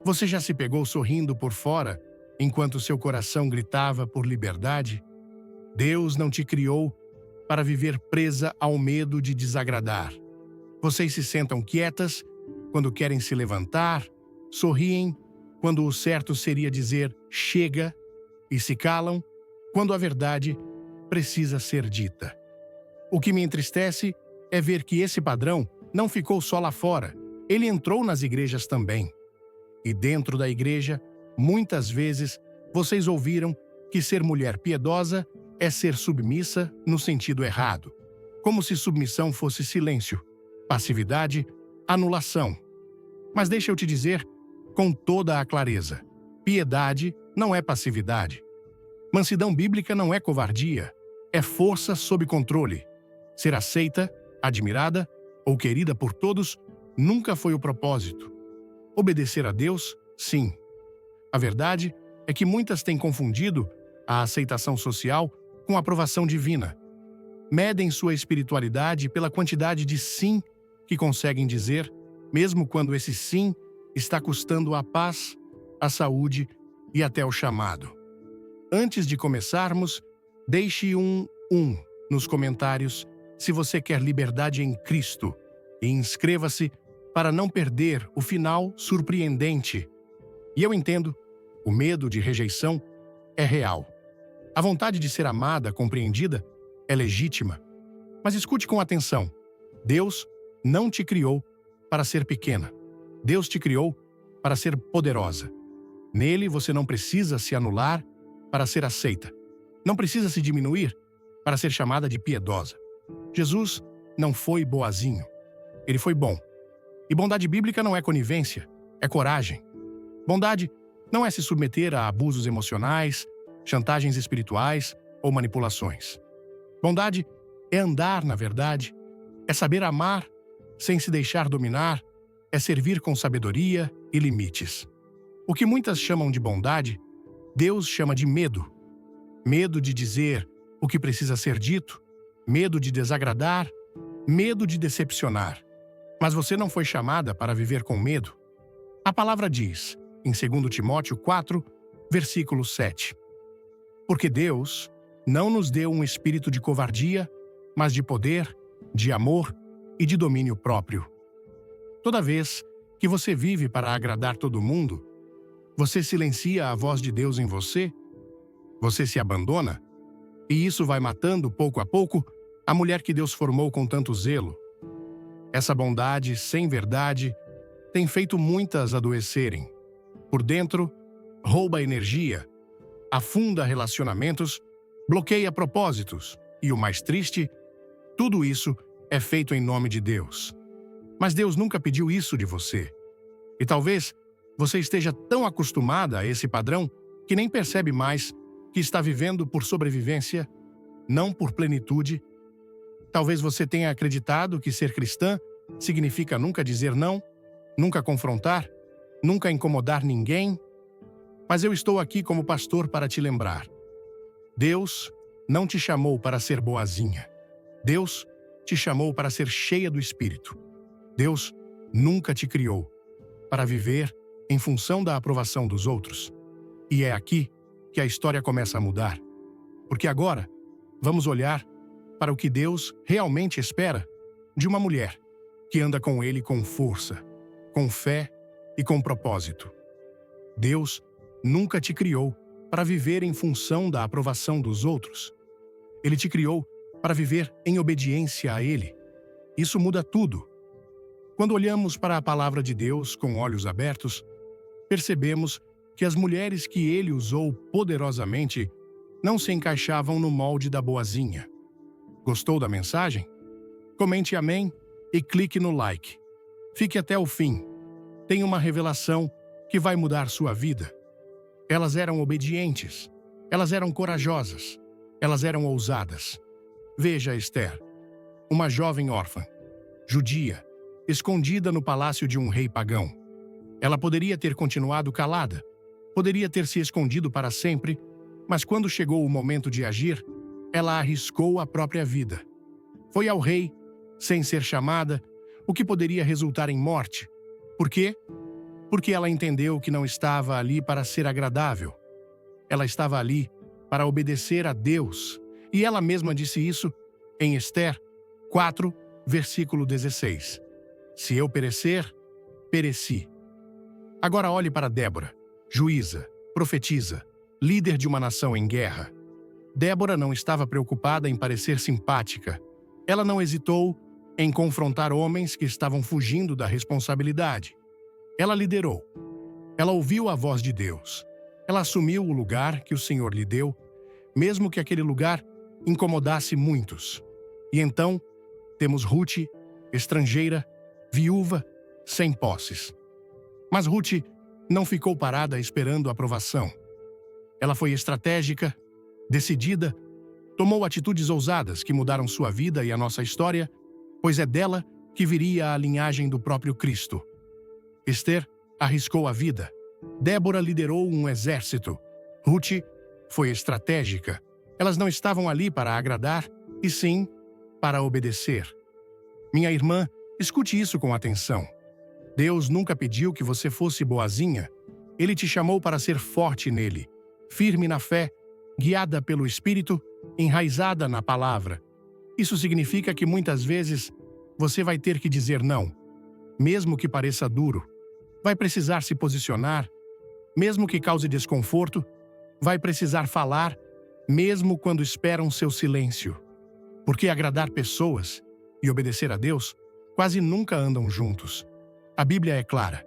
Você já se pegou sorrindo por fora, enquanto seu coração gritava por liberdade? Deus não te criou para viver presa ao medo de desagradar. Vocês se sentam quietas quando querem se levantar, sorriem quando o certo seria dizer chega e se calam quando a verdade precisa ser dita. O que me entristece é ver que esse padrão não ficou só lá fora, ele entrou nas igrejas também. E dentro da igreja, muitas vezes, vocês ouviram que ser mulher piedosa é ser submissa no sentido errado, como se submissão fosse silêncio, passividade, anulação. Mas deixa eu te dizer, com toda a clareza, piedade não é passividade. Mansidão bíblica não é covardia, é força sob controle. Ser aceita, admirada ou querida por todos nunca foi o propósito. Obedecer a Deus, sim. A verdade é que muitas têm confundido a aceitação social com a aprovação divina. Medem sua espiritualidade pela quantidade de sim que conseguem dizer, mesmo quando esse sim está custando a paz, a saúde e até o chamado. Antes de começarmos, deixe um nos comentários se você quer liberdade em Cristo e inscreva-se para não perder o final surpreendente. E eu entendo, o medo de rejeição é real. A vontade de ser amada, compreendida, é legítima. Mas escute com atenção. Deus não te criou para ser pequena. Deus te criou para ser poderosa. Nele você não precisa se anular para ser aceita. Não precisa se diminuir para ser chamada de piedosa. Jesus não foi boazinho. Ele foi bom. E bondade bíblica não é conivência, é coragem. Bondade não é se submeter a abusos emocionais, chantagens espirituais ou manipulações. Bondade é andar na verdade, é saber amar sem se deixar dominar, é servir com sabedoria e limites. O que muitas chamam de bondade, Deus chama de medo. Medo de dizer o que precisa ser dito, medo de desagradar, medo de decepcionar. Mas você não foi chamada para viver com medo. A palavra diz, em 2 Timóteo 4, versículo 7, porque Deus não nos deu um espírito de covardia, mas de poder, de amor e de domínio próprio. Toda vez que você vive para agradar todo mundo, você silencia a voz de Deus em você, você se abandona, e isso vai matando, pouco a pouco, a mulher que Deus formou com tanto zelo. Essa bondade sem verdade tem feito muitas adoecerem. Por dentro, rouba energia, afunda relacionamentos, bloqueia propósitos e, o mais triste, tudo isso é feito em nome de Deus. Mas Deus nunca pediu isso de você. E talvez você esteja tão acostumada a esse padrão que nem percebe mais que está vivendo por sobrevivência, não por plenitude. Talvez você tenha acreditado que ser cristã significa nunca dizer não, nunca confrontar, nunca incomodar ninguém. Mas eu estou aqui como pastor para te lembrar. Deus não te chamou para ser boazinha. Deus te chamou para ser cheia do Espírito. Deus nunca te criou para viver em função da aprovação dos outros. E é aqui que a história começa a mudar. Porque agora vamos olhar para o que Deus realmente espera de uma mulher que anda com Ele com força, com fé e com propósito. Deus nunca te criou para viver em função da aprovação dos outros. Ele te criou para viver em obediência a Ele. Isso muda tudo. Quando olhamos para a palavra de Deus com olhos abertos, percebemos que as mulheres que Ele usou poderosamente não se encaixavam no molde da boazinha. Gostou da mensagem? Comente amém e clique no like. Fique até o fim. Tem uma revelação que vai mudar sua vida. Elas eram obedientes. Elas eram corajosas. Elas eram ousadas. Veja Esther, uma jovem órfã, judia, escondida no palácio de um rei pagão. Ela poderia ter continuado calada, poderia ter se escondido para sempre, mas quando chegou o momento de agir, ela arriscou a própria vida. Foi ao rei, sem ser chamada, o que poderia resultar em morte. Por quê? porque ela entendeu que não estava ali para ser agradável. Ela estava ali para obedecer a Deus. E ela mesma disse isso em Ester 4, versículo 16. Se eu perecer, pereci. Agora olhe para Débora, juíza, profetisa, líder de uma nação em guerra. Débora não estava preocupada em parecer simpática. Ela não hesitou em confrontar homens que estavam fugindo da responsabilidade. Ela liderou. Ela ouviu a voz de Deus. Ela assumiu o lugar que o Senhor lhe deu, mesmo que aquele lugar incomodasse muitos. E então, temos Ruth, estrangeira, viúva, sem posses. Mas Ruth não ficou parada esperando aprovação. Ela foi estratégica, decidida, tomou atitudes ousadas que mudaram sua vida e a nossa história, pois é dela que viria a linhagem do próprio Cristo. Ester arriscou a vida. Débora liderou um exército. Ruth foi estratégica. Elas não estavam ali para agradar, e sim para obedecer. Minha irmã, escute isso com atenção. Deus nunca pediu que você fosse boazinha. Ele te chamou para ser forte nele, firme na fé, guiada pelo Espírito, enraizada na palavra. Isso significa que muitas vezes você vai ter que dizer não, mesmo que pareça duro. Vai precisar se posicionar, mesmo que cause desconforto. Vai precisar falar, mesmo quando esperam seu silêncio. Porque agradar pessoas e obedecer a Deus quase nunca andam juntos. A Bíblia é clara.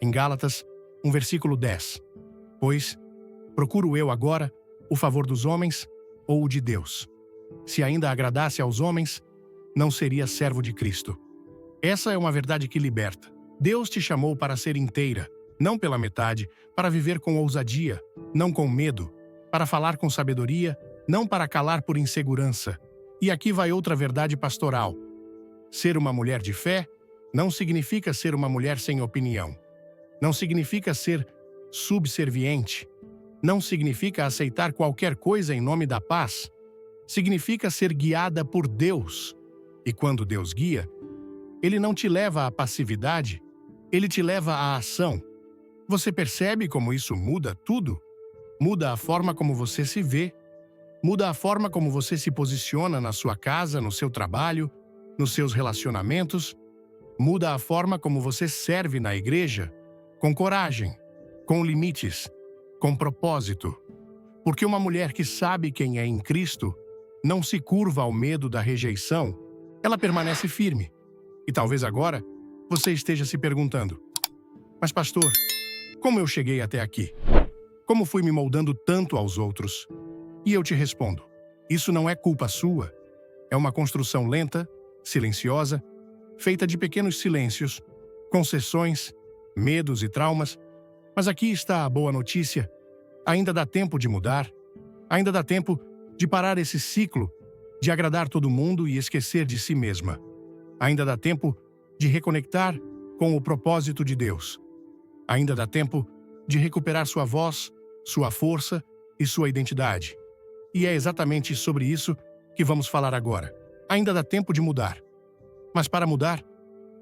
Em Gálatas, versículo 10. Pois, procuro eu agora o favor dos homens ou o de Deus? Se ainda agradasse aos homens, não seria servo de Cristo. Essa é uma verdade que liberta. Deus te chamou para ser inteira, não pela metade, para viver com ousadia, não com medo, para falar com sabedoria, não para calar por insegurança. E aqui vai outra verdade pastoral. Ser uma mulher de fé não significa ser uma mulher sem opinião. Não significa ser subserviente. Não significa aceitar qualquer coisa em nome da paz. Significa ser guiada por Deus. E quando Deus guia, Ele não te leva à passividade, Ele te leva à ação. Você percebe como isso muda tudo? Muda a forma como você se vê, muda a forma como você se posiciona na sua casa, no seu trabalho, nos seus relacionamentos, muda a forma como você serve na igreja, com coragem, com limites, com propósito. Porque uma mulher que sabe quem é em Cristo não se curva ao medo da rejeição, ela permanece firme. E talvez agora você esteja se perguntando: mas pastor, como eu cheguei até aqui? Como fui me moldando tanto aos outros? E eu te respondo: isso não é culpa sua. É uma construção lenta, silenciosa, feita de pequenos silêncios, concessões, medos e traumas. Mas aqui está a boa notícia. Ainda dá tempo de mudar. Ainda dá tempo de parar esse ciclo, de agradar todo mundo e esquecer de si mesma. Ainda dá tempo de reconectar com o propósito de Deus. Ainda dá tempo de recuperar sua voz, sua força e sua identidade. E é exatamente sobre isso que vamos falar agora. Ainda dá tempo de mudar. Mas para mudar,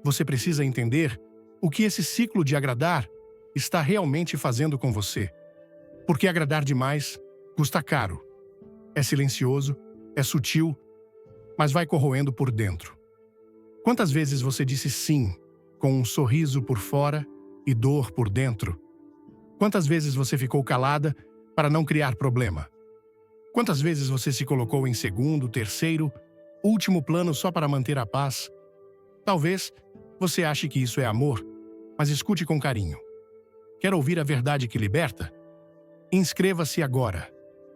você precisa entender o que esse ciclo de agradar está realmente fazendo com você. Porque agradar demais custa caro. É silencioso, é sutil, mas vai corroendo por dentro. Quantas vezes você disse sim, com um sorriso por fora e dor por dentro? Quantas vezes você ficou calada para não criar problema? Quantas vezes você se colocou em segundo, terceiro, último plano só para manter a paz? Talvez você ache que isso é amor, mas escute com carinho. Quer ouvir a verdade que liberta? Inscreva-se agora.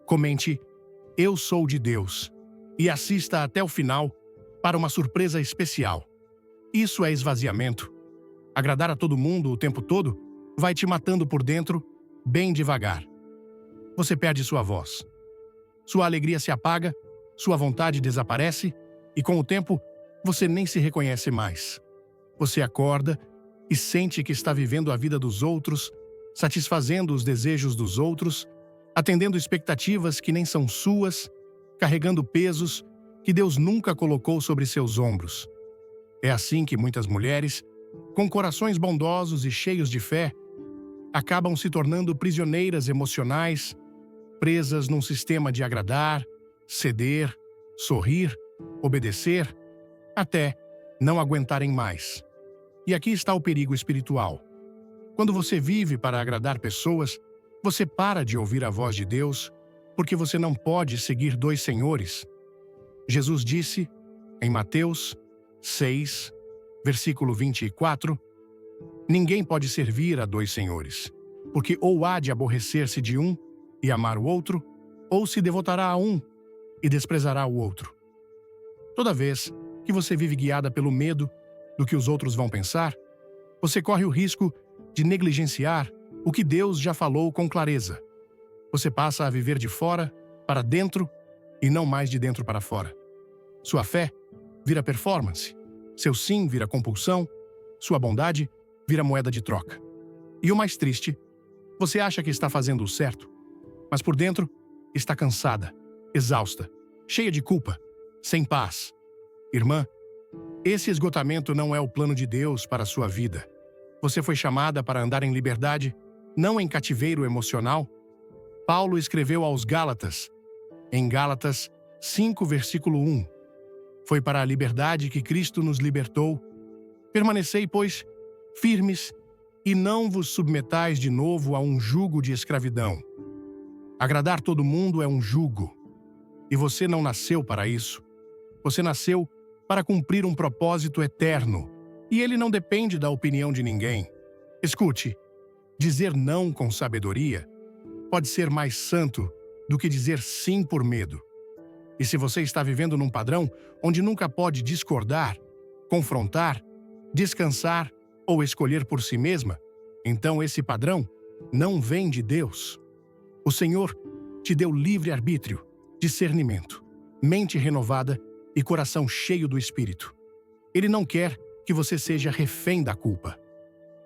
Comente "Eu sou de Deus" e assista até o final para uma surpresa especial. Isso é esvaziamento. Agradar a todo mundo o tempo todo vai te matando por dentro, bem devagar. Você perde sua voz. Sua alegria se apaga, sua vontade desaparece e, com o tempo, você nem se reconhece mais. Você acorda e sente que está vivendo a vida dos outros, satisfazendo os desejos dos outros, atendendo expectativas que nem são suas, carregando pesos que Deus nunca colocou sobre seus ombros. É assim que muitas mulheres, com corações bondosos e cheios de fé, acabam se tornando prisioneiras emocionais, presas num sistema de agradar, ceder, sorrir, obedecer, até não aguentarem mais. E aqui está o perigo espiritual. Quando você vive para agradar pessoas, você para de ouvir a voz de Deus, porque você não pode seguir dois senhores. Jesus disse, em Mateus 6, versículo 24, ninguém pode servir a dois senhores, porque ou há de aborrecer-se de um e amar o outro, ou se devotará a um e desprezará o outro. Toda vez que você vive guiada pelo medo do que os outros vão pensar, você corre o risco de negligenciar o que Deus já falou com clareza. Você passa a viver de fora para dentro e não mais de dentro para fora. Sua fé vira performance, seu sim vira compulsão, sua bondade vira moeda de troca. E o mais triste, você acha que está fazendo o certo, mas por dentro está cansada, exausta, cheia de culpa, sem paz. Irmã, esse esgotamento não é o plano de Deus para a sua vida. Você foi chamada para andar em liberdade, não em cativeiro emocional. Paulo escreveu aos Gálatas, em Gálatas 5, versículo 1. Foi para a liberdade que Cristo nos libertou. Permanecei, pois, firmes e não vos submetais de novo a um jugo de escravidão. Agradar todo mundo é um jugo. E você não nasceu para isso. Você nasceu para cumprir um propósito eterno. E ele não depende da opinião de ninguém. Escute, dizer não com sabedoria pode ser mais santo do que dizer sim por medo. E se você está vivendo num padrão onde nunca pode discordar, confrontar, descansar ou escolher por si mesma, então esse padrão não vem de Deus. O Senhor te deu livre-arbítrio, discernimento, mente renovada e coração cheio do Espírito. Ele não quer que você seja refém da culpa.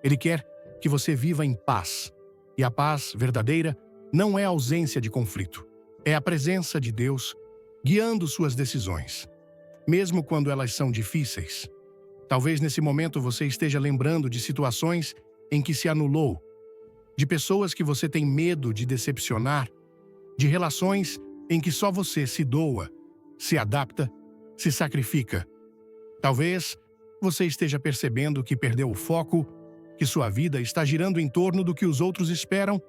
Ele quer que você viva em paz. E a paz verdadeira não é a ausência de conflito. É a presença de Deus guiando suas decisões, mesmo quando elas são difíceis. Talvez nesse momento você esteja lembrando de situações em que se anulou, de pessoas que você tem medo de decepcionar, de relações em que só você se doa, se adapta, se sacrifica. Talvez você esteja percebendo que perdeu o foco, que sua vida está girando em torno do que os outros esperam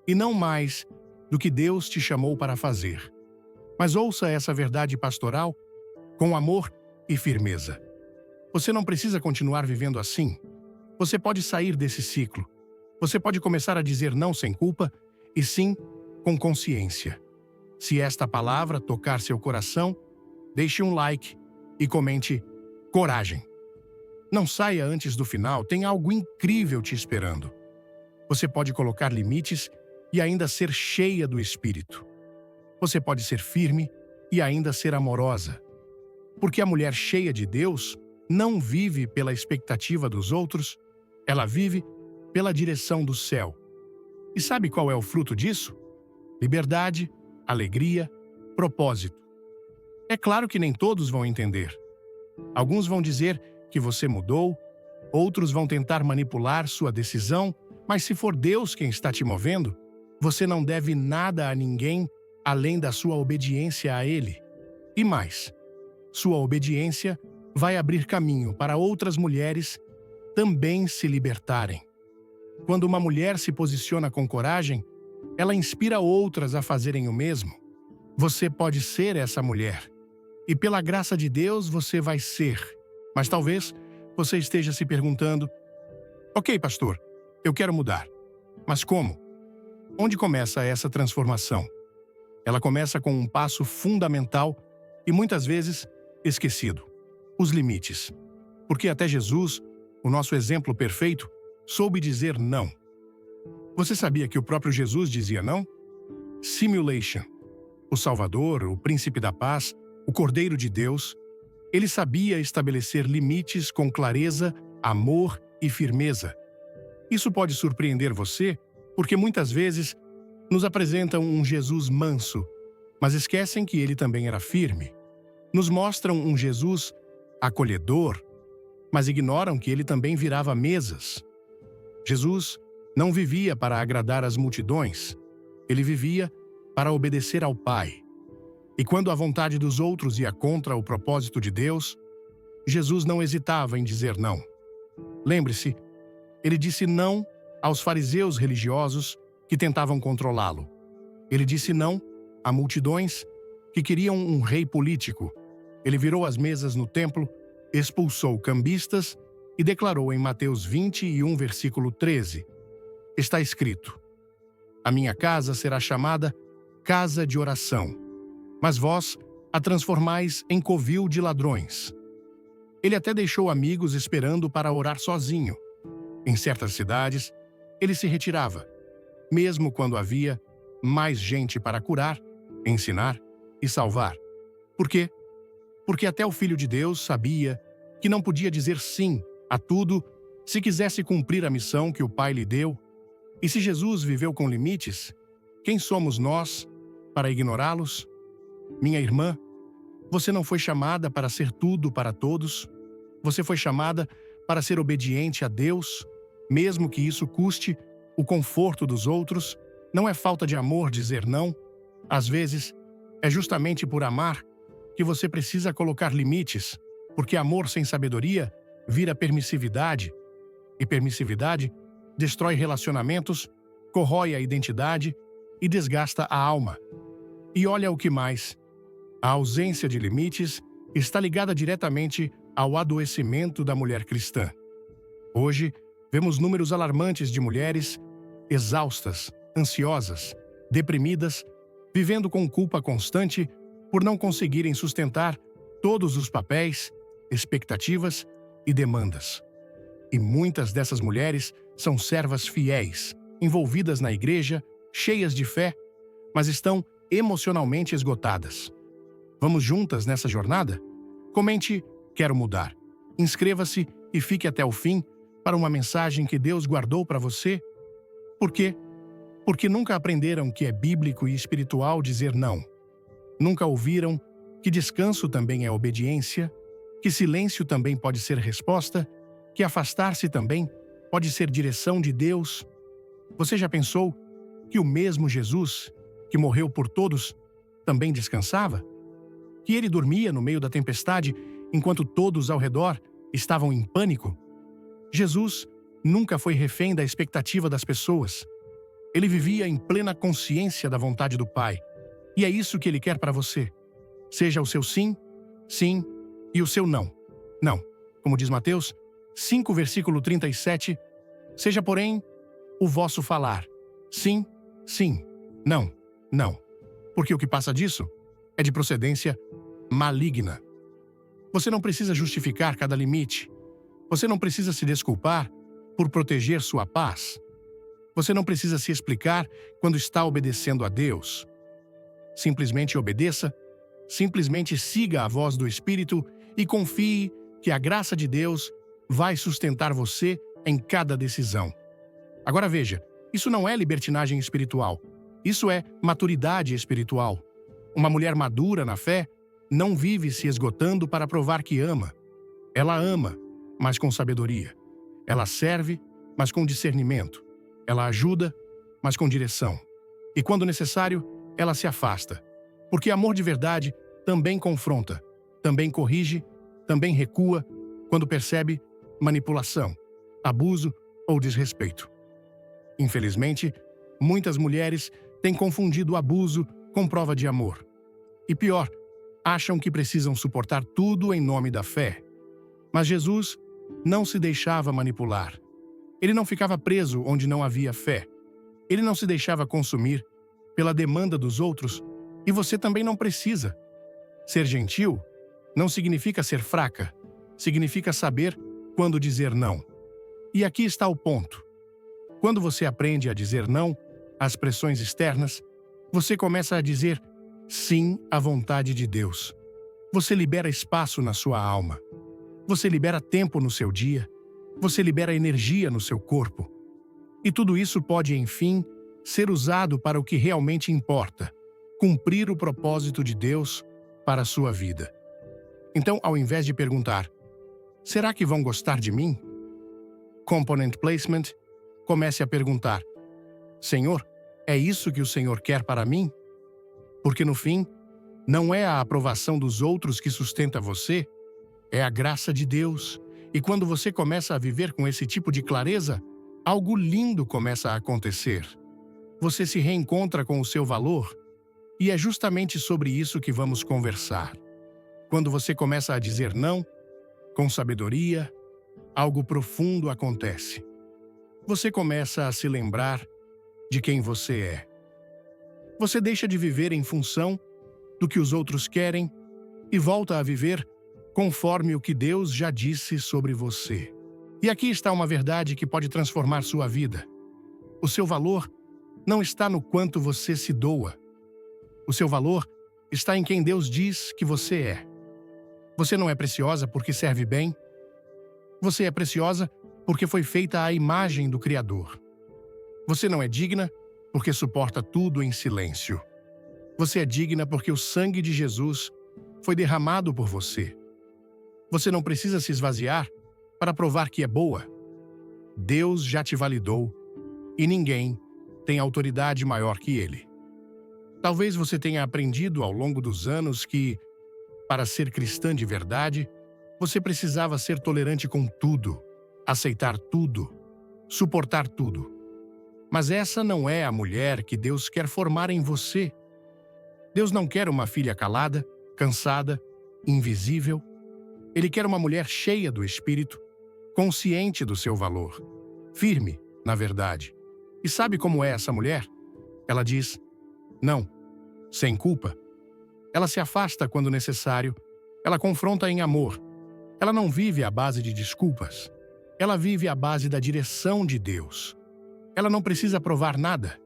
e não mais do que Deus te chamou para fazer. Mas ouça essa verdade pastoral com amor e firmeza. Você não precisa continuar vivendo assim. Você pode sair desse ciclo. Você pode começar a dizer não sem culpa e sim com consciência. Se esta palavra tocar seu coração, deixe um like e comente coragem. Não saia antes do final, tem algo incrível te esperando. Você pode colocar limites e ainda ser cheia do Espírito. Você pode ser firme e ainda ser amorosa. Porque a mulher cheia de Deus não vive pela expectativa dos outros, ela vive pela direção do céu. E sabe qual é o fruto disso? Liberdade, alegria, propósito. É claro que nem todos vão entender. Alguns vão dizer que você mudou, outros vão tentar manipular sua decisão, mas se for Deus quem está te movendo, você não deve nada a ninguém além da sua obediência a Ele. E mais, sua obediência vai abrir caminho para outras mulheres também se libertarem. Quando uma mulher se posiciona com coragem, ela inspira outras a fazerem o mesmo. Você pode ser essa mulher. E pela graça de Deus você vai ser. Mas talvez você esteja se perguntando: ok, pastor, eu quero mudar. Mas como? Onde começa essa transformação? Ela começa com um passo fundamental e muitas vezes esquecido: os limites. Porque até Jesus, o nosso exemplo perfeito, soube dizer não. Você sabia que o próprio Jesus dizia não? Simulation, o Salvador, o Príncipe da Paz, o Cordeiro de Deus, ele sabia estabelecer limites com clareza, amor e firmeza. Isso pode surpreender você, porque muitas vezes nos apresentam um Jesus manso, mas esquecem que ele também era firme. Nos mostram um Jesus acolhedor, mas ignoram que ele também virava mesas. Jesus Não vivia para agradar as multidões, ele vivia para obedecer ao Pai. E quando a vontade dos outros ia contra o propósito de Deus, Jesus não hesitava em dizer não. Lembre-se, ele disse não aos fariseus religiosos que tentavam controlá-lo. Ele disse não a multidões que queriam um rei político. Ele virou as mesas no templo, expulsou cambistas e declarou em Mateus 21, versículo 13: está escrito: a minha casa será chamada casa de oração, mas vós a transformais em covil de ladrões. Ele até deixou amigos esperando para orar sozinho. Em certas cidades, ele se retirava, mesmo quando havia mais gente para curar, ensinar e salvar. Por quê? Porque até o Filho de Deus sabia que não podia dizer sim a tudo se quisesse cumprir a missão que o Pai lhe deu. E se Jesus viveu com limites, quem somos nós para ignorá-los? Minha irmã, você não foi chamada para ser tudo para todos. Você foi chamada para ser obediente a Deus, mesmo que isso custe o conforto dos outros. Não é falta de amor dizer não. Às vezes, é justamente por amar que você precisa colocar limites, porque amor sem sabedoria vira permissividade, e permissividade destrói relacionamentos, corrói a identidade e desgasta a alma. E olha o que mais: a ausência de limites está ligada diretamente ao adoecimento da mulher cristã. Hoje, vemos números alarmantes de mulheres exaustas, ansiosas, deprimidas, vivendo com culpa constante por não conseguirem sustentar todos os papéis, expectativas e demandas. E muitas dessas mulheres são servas fiéis, envolvidas na igreja, cheias de fé, mas estão emocionalmente esgotadas. Vamos juntas nessa jornada? Comente "Quero mudar". Inscreva-se e fique até o fim para uma mensagem que Deus guardou para você. Por quê? Porque nunca aprenderam que é bíblico e espiritual dizer não. Nunca ouviram que descanso também é obediência, que silêncio também pode ser resposta, que afastar-se também pode ser direção de Deus. Você já pensou que o mesmo Jesus, que morreu por todos, também descansava? Que ele dormia no meio da tempestade enquanto todos ao redor estavam em pânico? Jesus nunca foi refém da expectativa das pessoas. Ele vivia em plena consciência da vontade do Pai. E é isso que ele quer para você. Seja o seu sim, sim, e o seu não, não. Como diz Mateus 5, versículo 37, seja, porém, o vosso falar sim, sim, não, não. Porque o que passa disso é de procedência maligna. Você não precisa justificar cada limite. Você não precisa se desculpar por proteger sua paz. Você não precisa se explicar quando está obedecendo a Deus. Simplesmente obedeça, simplesmente siga a voz do Espírito e confie que a graça de Deus vai sustentar você em cada decisão. Agora veja, isso não é libertinagem espiritual. Isso é maturidade espiritual. Uma mulher madura na fé não vive se esgotando para provar que ama. Ela ama, mas com sabedoria. Ela serve, mas com discernimento. Ela ajuda, mas com direção. E quando necessário, ela se afasta. Porque amor de verdade também confronta, também corrige, também recua quando percebe manipulação, abuso ou desrespeito. Infelizmente, muitas mulheres têm confundido abuso com prova de amor. E pior, acham que precisam suportar tudo em nome da fé. Mas Jesus não se deixava manipular. Ele não ficava preso onde não havia fé. Ele não se deixava consumir pela demanda dos outros, e você também não precisa. Ser gentil não significa ser fraca, significa saber quando dizer não. E aqui está o ponto. Quando você aprende a dizer não às pressões externas, você começa a dizer sim à vontade de Deus. Você libera espaço na sua alma. Você libera tempo no seu dia. Você libera energia no seu corpo. E tudo isso pode, enfim, ser usado para o que realmente importa: cumprir o propósito de Deus para a sua vida. Então, ao invés de perguntar, será que vão gostar de mim? Component placement, comece a perguntar: Senhor, é isso que o Senhor quer para mim? Porque no fim, não é a aprovação dos outros que sustenta você, é a graça de Deus. E quando você começa a viver com esse tipo de clareza, algo lindo começa a acontecer. Você se reencontra com o seu valor, e é justamente sobre isso que vamos conversar. Quando você começa a dizer não, com sabedoria, algo profundo acontece. Você começa a se lembrar de quem você é. Você deixa de viver em função do que os outros querem e volta a viver conforme o que Deus já disse sobre você. E aqui está uma verdade que pode transformar sua vida. O seu valor não está no quanto você se doa. O seu valor está em quem Deus diz que você é. Você não é preciosa porque serve bem. Você é preciosa porque foi feita à imagem do Criador. Você não é digna porque suporta tudo em silêncio. Você é digna porque o sangue de Jesus foi derramado por você. Você não precisa se esvaziar para provar que é boa. Deus já te validou e ninguém tem autoridade maior que Ele. Talvez você tenha aprendido ao longo dos anos que, para ser cristã de verdade, você precisava ser tolerante com tudo, aceitar tudo, suportar tudo. Mas essa não é a mulher que Deus quer formar em você. Deus não quer uma filha calada, cansada, invisível. Ele quer uma mulher cheia do Espírito, consciente do seu valor, firme, na verdade. E sabe como é essa mulher? Ela diz não, sem culpa. Ela se afasta quando necessário. Ela confronta em amor. Ela não vive à base de desculpas. Ela vive à base da direção de Deus. Ela não precisa provar nada.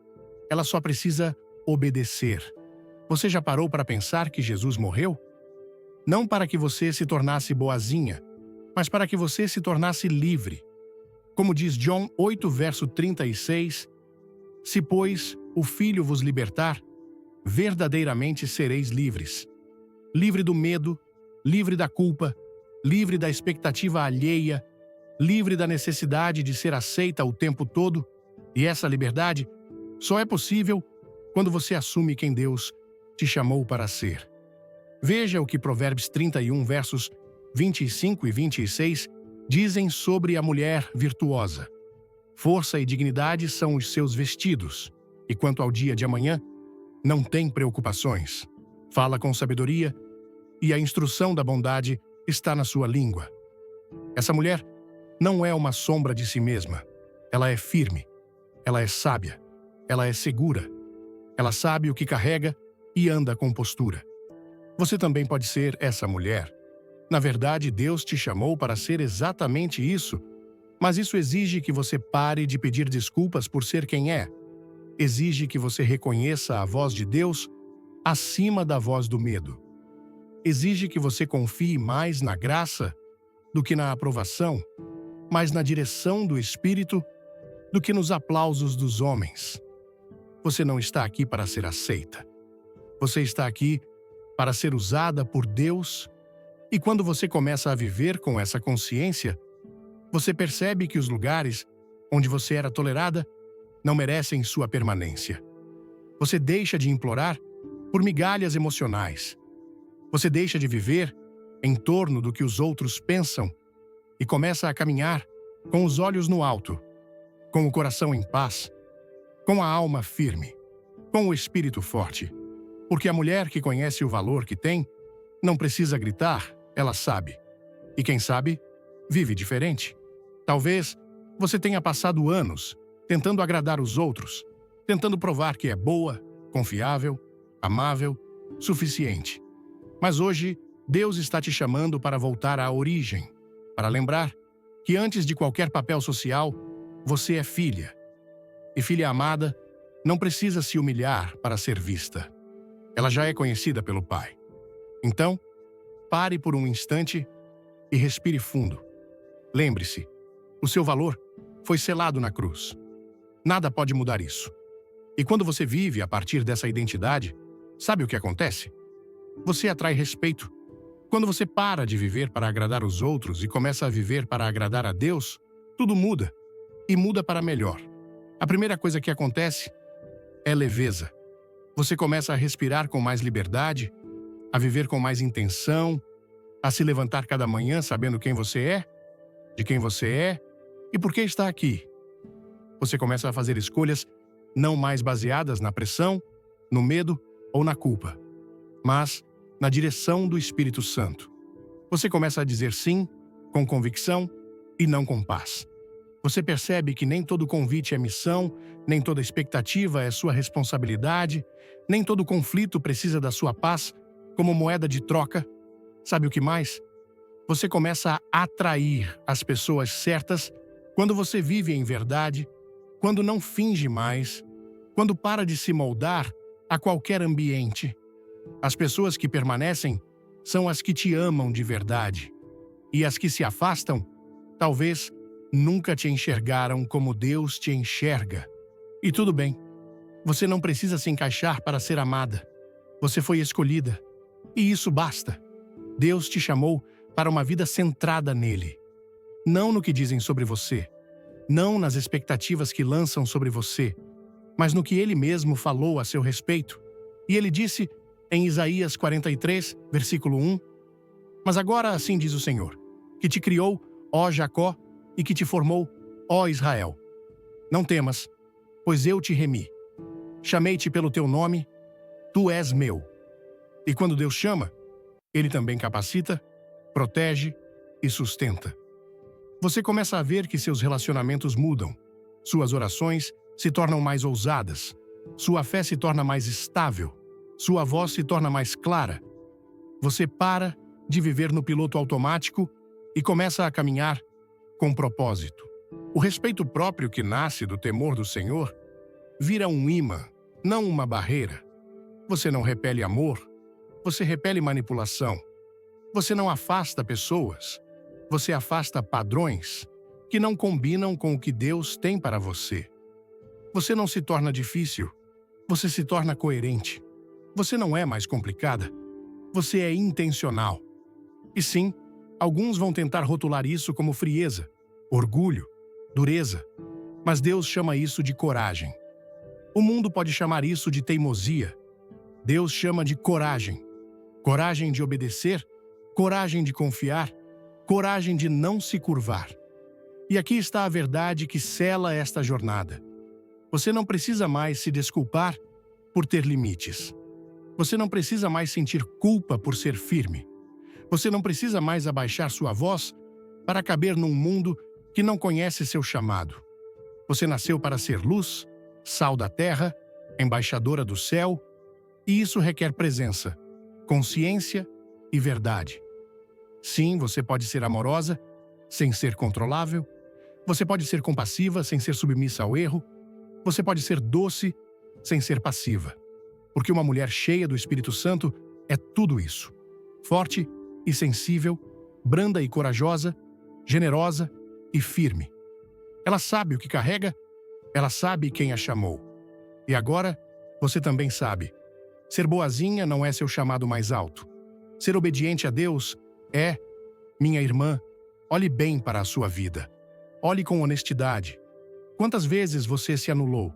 Ela só precisa obedecer. Você já parou para pensar que Jesus morreu? Não para que você se tornasse boazinha, mas para que você se tornasse livre. Como diz João 8, verso 36, se, pois, o Filho vos libertar, verdadeiramente sereis livres. Livre do medo, livre da culpa, livre da expectativa alheia, livre da necessidade de ser aceita o tempo todo. E essa liberdade só é possível quando você assume quem Deus te chamou para ser. Veja o que Provérbios 31, versos 25 e 26 dizem sobre a mulher virtuosa. Força e dignidade são os seus vestidos, e quanto ao dia de amanhã, não tem preocupações. Fala com sabedoria, e a instrução da bondade está na sua língua. Essa mulher não é uma sombra de si mesma. Ela é firme, ela é sábia, ela é segura. Ela sabe o que carrega e anda com postura. Você também pode ser essa mulher. Na verdade, Deus te chamou para ser exatamente isso, mas isso exige que você pare de pedir desculpas por ser quem é. Exige que você reconheça a voz de Deus acima da voz do medo. Exige que você confie mais na graça do que na aprovação, mais na direção do Espírito do que nos aplausos dos homens. Você não está aqui para ser aceita. Você está aqui para ser usada por Deus. E quando você começa a viver com essa consciência, você percebe que os lugares onde você era tolerada não merecem sua permanência. Você deixa de implorar por migalhas emocionais. Você deixa de viver em torno do que os outros pensam e começa a caminhar com os olhos no alto, com o coração em paz, com a alma firme, com o espírito forte. Porque a mulher que conhece o valor que tem não precisa gritar, ela sabe. E quem sabe, vive diferente. Talvez você tenha passado anos tentando agradar os outros, tentando provar que é boa, confiável, amável, suficiente. Mas hoje, Deus está te chamando para voltar à origem, para lembrar que antes de qualquer papel social, você é filha. E filha amada não precisa se humilhar para ser vista. Ela já é conhecida pelo Pai. Então, pare por um instante e respire fundo. Lembre-se, o seu valor foi selado na cruz. Nada pode mudar isso. E quando você vive a partir dessa identidade, sabe o que acontece? Você atrai respeito. Quando você para de viver para agradar os outros e começa a viver para agradar a Deus, tudo muda. E muda para melhor. A primeira coisa que acontece é leveza. Você começa a respirar com mais liberdade, a viver com mais intenção, a se levantar cada manhã sabendo quem você é, de quem você é e por que está aqui. Você começa a fazer escolhas não mais baseadas na pressão, no medo ou na culpa, mas na direção do Espírito Santo. Você começa a dizer sim, com convicção e não com paz. Você percebe que nem todo convite é missão, nem toda expectativa é sua responsabilidade, nem todo conflito precisa da sua paz como moeda de troca. Sabe o que mais? Você começa a atrair as pessoas certas quando você vive em verdade, quando não finge mais, quando para de se moldar a qualquer ambiente. As pessoas que permanecem são as que te amam de verdade. E as que se afastam, talvez nunca te enxergaram como Deus te enxerga. E tudo bem. Você não precisa se encaixar para ser amada. Você foi escolhida. E isso basta. Deus te chamou para uma vida centrada nele. Não no que dizem sobre você. Não nas expectativas que lançam sobre você. Mas no que ele mesmo falou a seu respeito. E ele disse em Isaías 43, versículo 1, Mas agora assim diz o Senhor, que te criou, ó Jacó, e que te formou, ó Israel. Não temas, pois eu te remi. Chamei-te pelo teu nome, tu és meu. E quando Deus chama, ele também capacita, protege e sustenta. Você começa a ver que seus relacionamentos mudam. Suas orações se tornam mais ousadas. Sua fé se torna mais estável. Sua voz se torna mais clara. Você para de viver no piloto automático e começa a caminhar com propósito. O respeito próprio que nasce do temor do Senhor vira um imã, não uma barreira. Você não repele amor, você repele manipulação. Você não afasta pessoas, você afasta padrões que não combinam com o que Deus tem para você. Você não se torna difícil, você se torna coerente. Você não é mais complicada, você é intencional. E sim, alguns vão tentar rotular isso como frieza, orgulho, dureza, mas Deus chama isso de coragem. O mundo pode chamar isso de teimosia. Deus chama de coragem. Coragem de obedecer, coragem de confiar, coragem de não se curvar. E aqui está a verdade que sela esta jornada. Você não precisa mais se desculpar por ter limites. Você não precisa mais sentir culpa por ser firme. Você não precisa mais abaixar sua voz para caber num mundo que não conhece seu chamado. Você nasceu para ser luz, sal da terra, embaixadora do céu, e isso requer presença, consciência e verdade. Sim, você pode ser amorosa, sem ser controlável. Você pode ser compassiva, sem ser submissa ao erro. Você pode ser doce, sem ser passiva. Porque uma mulher cheia do Espírito Santo é tudo isso. Forte e sensível, branda e corajosa, generosa e firme. Ela sabe o que carrega, ela sabe quem a chamou. E agora, você também sabe. Ser boazinha não é seu chamado mais alto. Ser obediente a Deus é, minha irmã, olhe bem para a sua vida. Olhe com honestidade. Quantas vezes você se anulou?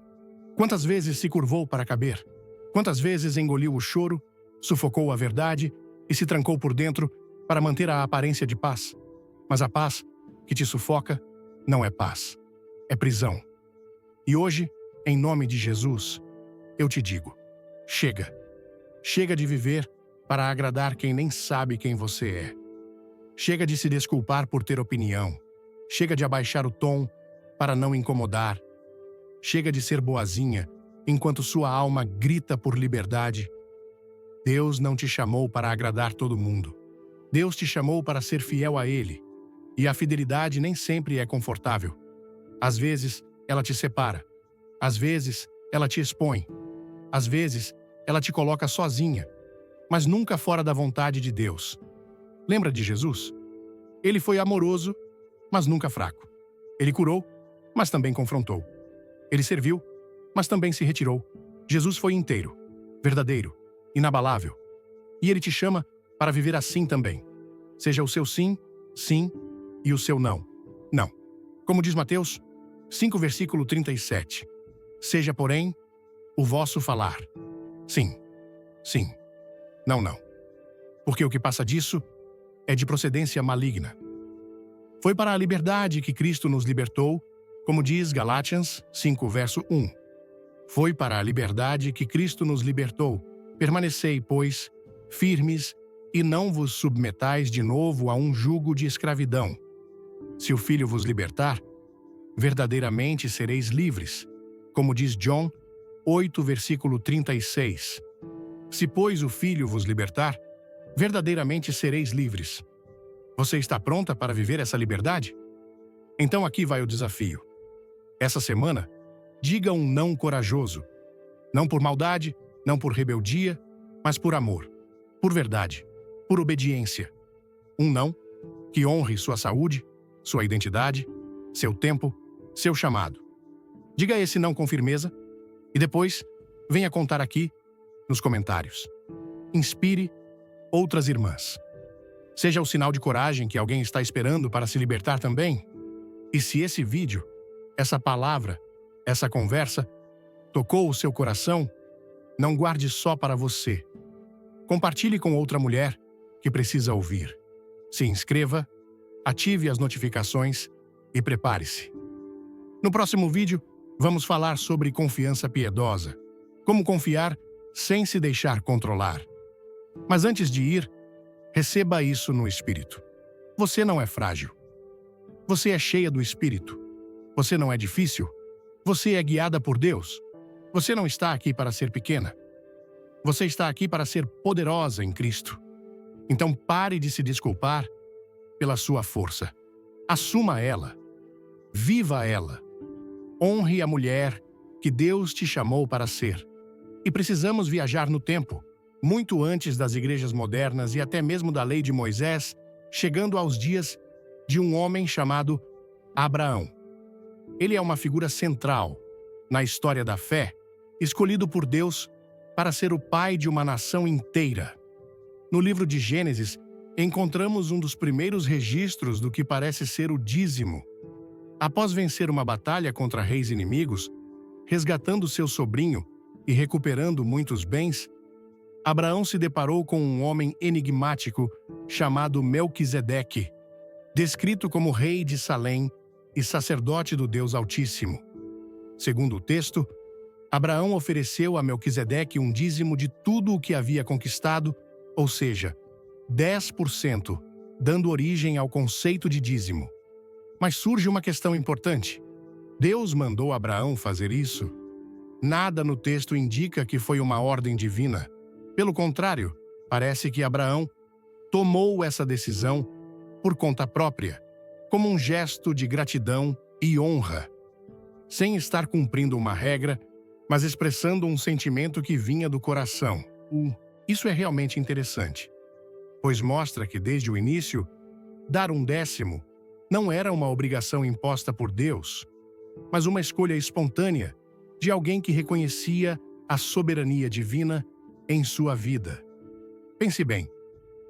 Quantas vezes se curvou para caber? Quantas vezes engoliu o choro, sufocou a verdade e se trancou por dentro para manter a aparência de paz? Mas a paz que te sufoca não é paz, é prisão. E hoje, em nome de Jesus, eu te digo, chega. Chega de viver para agradar quem nem sabe quem você é. Chega de se desculpar por ter opinião. Chega de abaixar o tom para não incomodar. Chega de ser boazinha enquanto sua alma grita por liberdade. Deus não te chamou para agradar todo mundo. Deus te chamou para ser fiel a Ele. E a fidelidade nem sempre é confortável. Às vezes, ela te separa. Às vezes, ela te expõe. Às vezes, ela te coloca sozinha, mas nunca fora da vontade de Deus. Lembra de Jesus? Ele foi amoroso, mas nunca fraco. Ele curou, mas também confrontou. Ele serviu, mas também se retirou. Jesus foi inteiro, verdadeiro, inabalável. E ele te chama para viver assim também. Seja o seu sim, sim, e o seu não, não. Como diz Mateus 5, versículo 37. Seja, porém, o vosso falar. Sim, sim. Não, não. Porque o que passa disso é de procedência maligna. Foi para a liberdade que Cristo nos libertou, como diz Galátias 5, verso 1. Foi para a liberdade que Cristo nos libertou. Permanecei, pois, firmes e não vos submetais de novo a um jugo de escravidão. Se o Filho vos libertar, verdadeiramente sereis livres, como diz João 8, versículo 36. Se, pois, o Filho vos libertar, verdadeiramente sereis livres. Você está pronta para viver essa liberdade? Então aqui vai o desafio. Essa semana, diga um não corajoso. Não por maldade, não por rebeldia, mas por amor, por verdade, por obediência. Um não que honre sua saúde, sua identidade, seu tempo, seu chamado. Diga esse não com firmeza e depois venha contar aqui nos comentários. Inspire outras irmãs. Seja o sinal de coragem que alguém está esperando para se libertar também. E se esse vídeo, essa palavra, essa conversa tocou o seu coração, não guarde só para você. Compartilhe com outra mulher que precisa ouvir. Se inscreva, ative as notificações e prepare-se. No próximo vídeo, vamos falar sobre confiança piedosa. Como confiar sem se deixar controlar. Mas antes de ir, receba isso no Espírito. Você não é frágil. Você é cheia do Espírito. Você não é difícil. Você é guiada por Deus. Você não está aqui para ser pequena. Você está aqui para ser poderosa em Cristo. Então pare de se desculpar pela sua força. Assuma ela. Viva ela. Honre a mulher que Deus te chamou para ser. E precisamos viajar no tempo, muito antes das igrejas modernas e até mesmo da lei de Moisés, chegando aos dias de um homem chamado Abraão. Ele é uma figura central na história da fé, escolhido por Deus para ser o pai de uma nação inteira. No livro de Gênesis, encontramos um dos primeiros registros do que parece ser o dízimo. Após vencer uma batalha contra reis inimigos, resgatando seu sobrinho e recuperando muitos bens, Abraão se deparou com um homem enigmático chamado Melquisedeque, descrito como rei de Salém e sacerdote do Deus Altíssimo. Segundo o texto, Abraão ofereceu a Melquisedeque um dízimo de tudo o que havia conquistado, ou seja, 10%, dando origem ao conceito de dízimo. Mas surge uma questão importante. Deus mandou Abraão fazer isso? Nada no texto indica que foi uma ordem divina. Pelo contrário, parece que Abraão tomou essa decisão por conta própria, como um gesto de gratidão e honra, sem estar cumprindo uma regra, mas expressando um sentimento que vinha do coração. Isso é realmente interessante, pois mostra que desde o início, dar um 10º não era uma obrigação imposta por Deus, mas uma escolha espontânea de alguém que reconhecia a soberania divina em sua vida. Pense bem,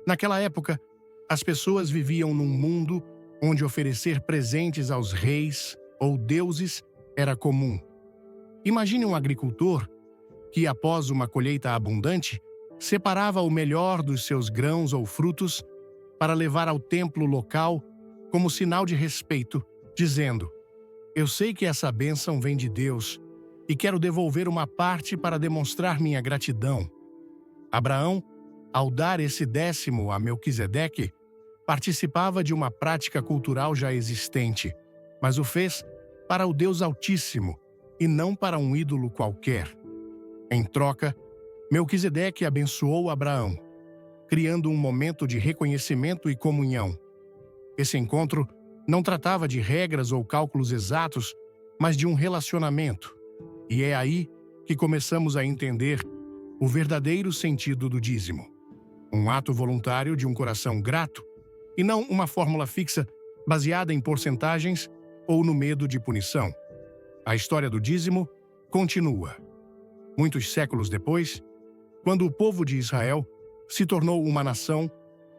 naquela época, as pessoas viviam num mundo onde oferecer presentes aos reis ou deuses era comum. Imagine um agricultor que, após uma colheita abundante, separava o melhor dos seus grãos ou frutos para levar ao templo local como sinal de respeito, dizendo: "Eu sei que essa bênção vem de Deus e quero devolver uma parte para demonstrar minha gratidão." Abraão, ao dar esse 10º a Melquisedeque, participava de uma prática cultural já existente, mas o fez para o Deus Altíssimo e não para um ídolo qualquer. Em troca, Melquisedeque abençoou Abraão, criando um momento de reconhecimento e comunhão. Esse encontro não tratava de regras ou cálculos exatos, mas de um relacionamento. E é aí que começamos a entender o verdadeiro sentido do dízimo. Um ato voluntário de um coração grato, e não uma fórmula fixa baseada em porcentagens ou no medo de punição. A história do dízimo continua. Muitos séculos depois, quando o povo de Israel se tornou uma nação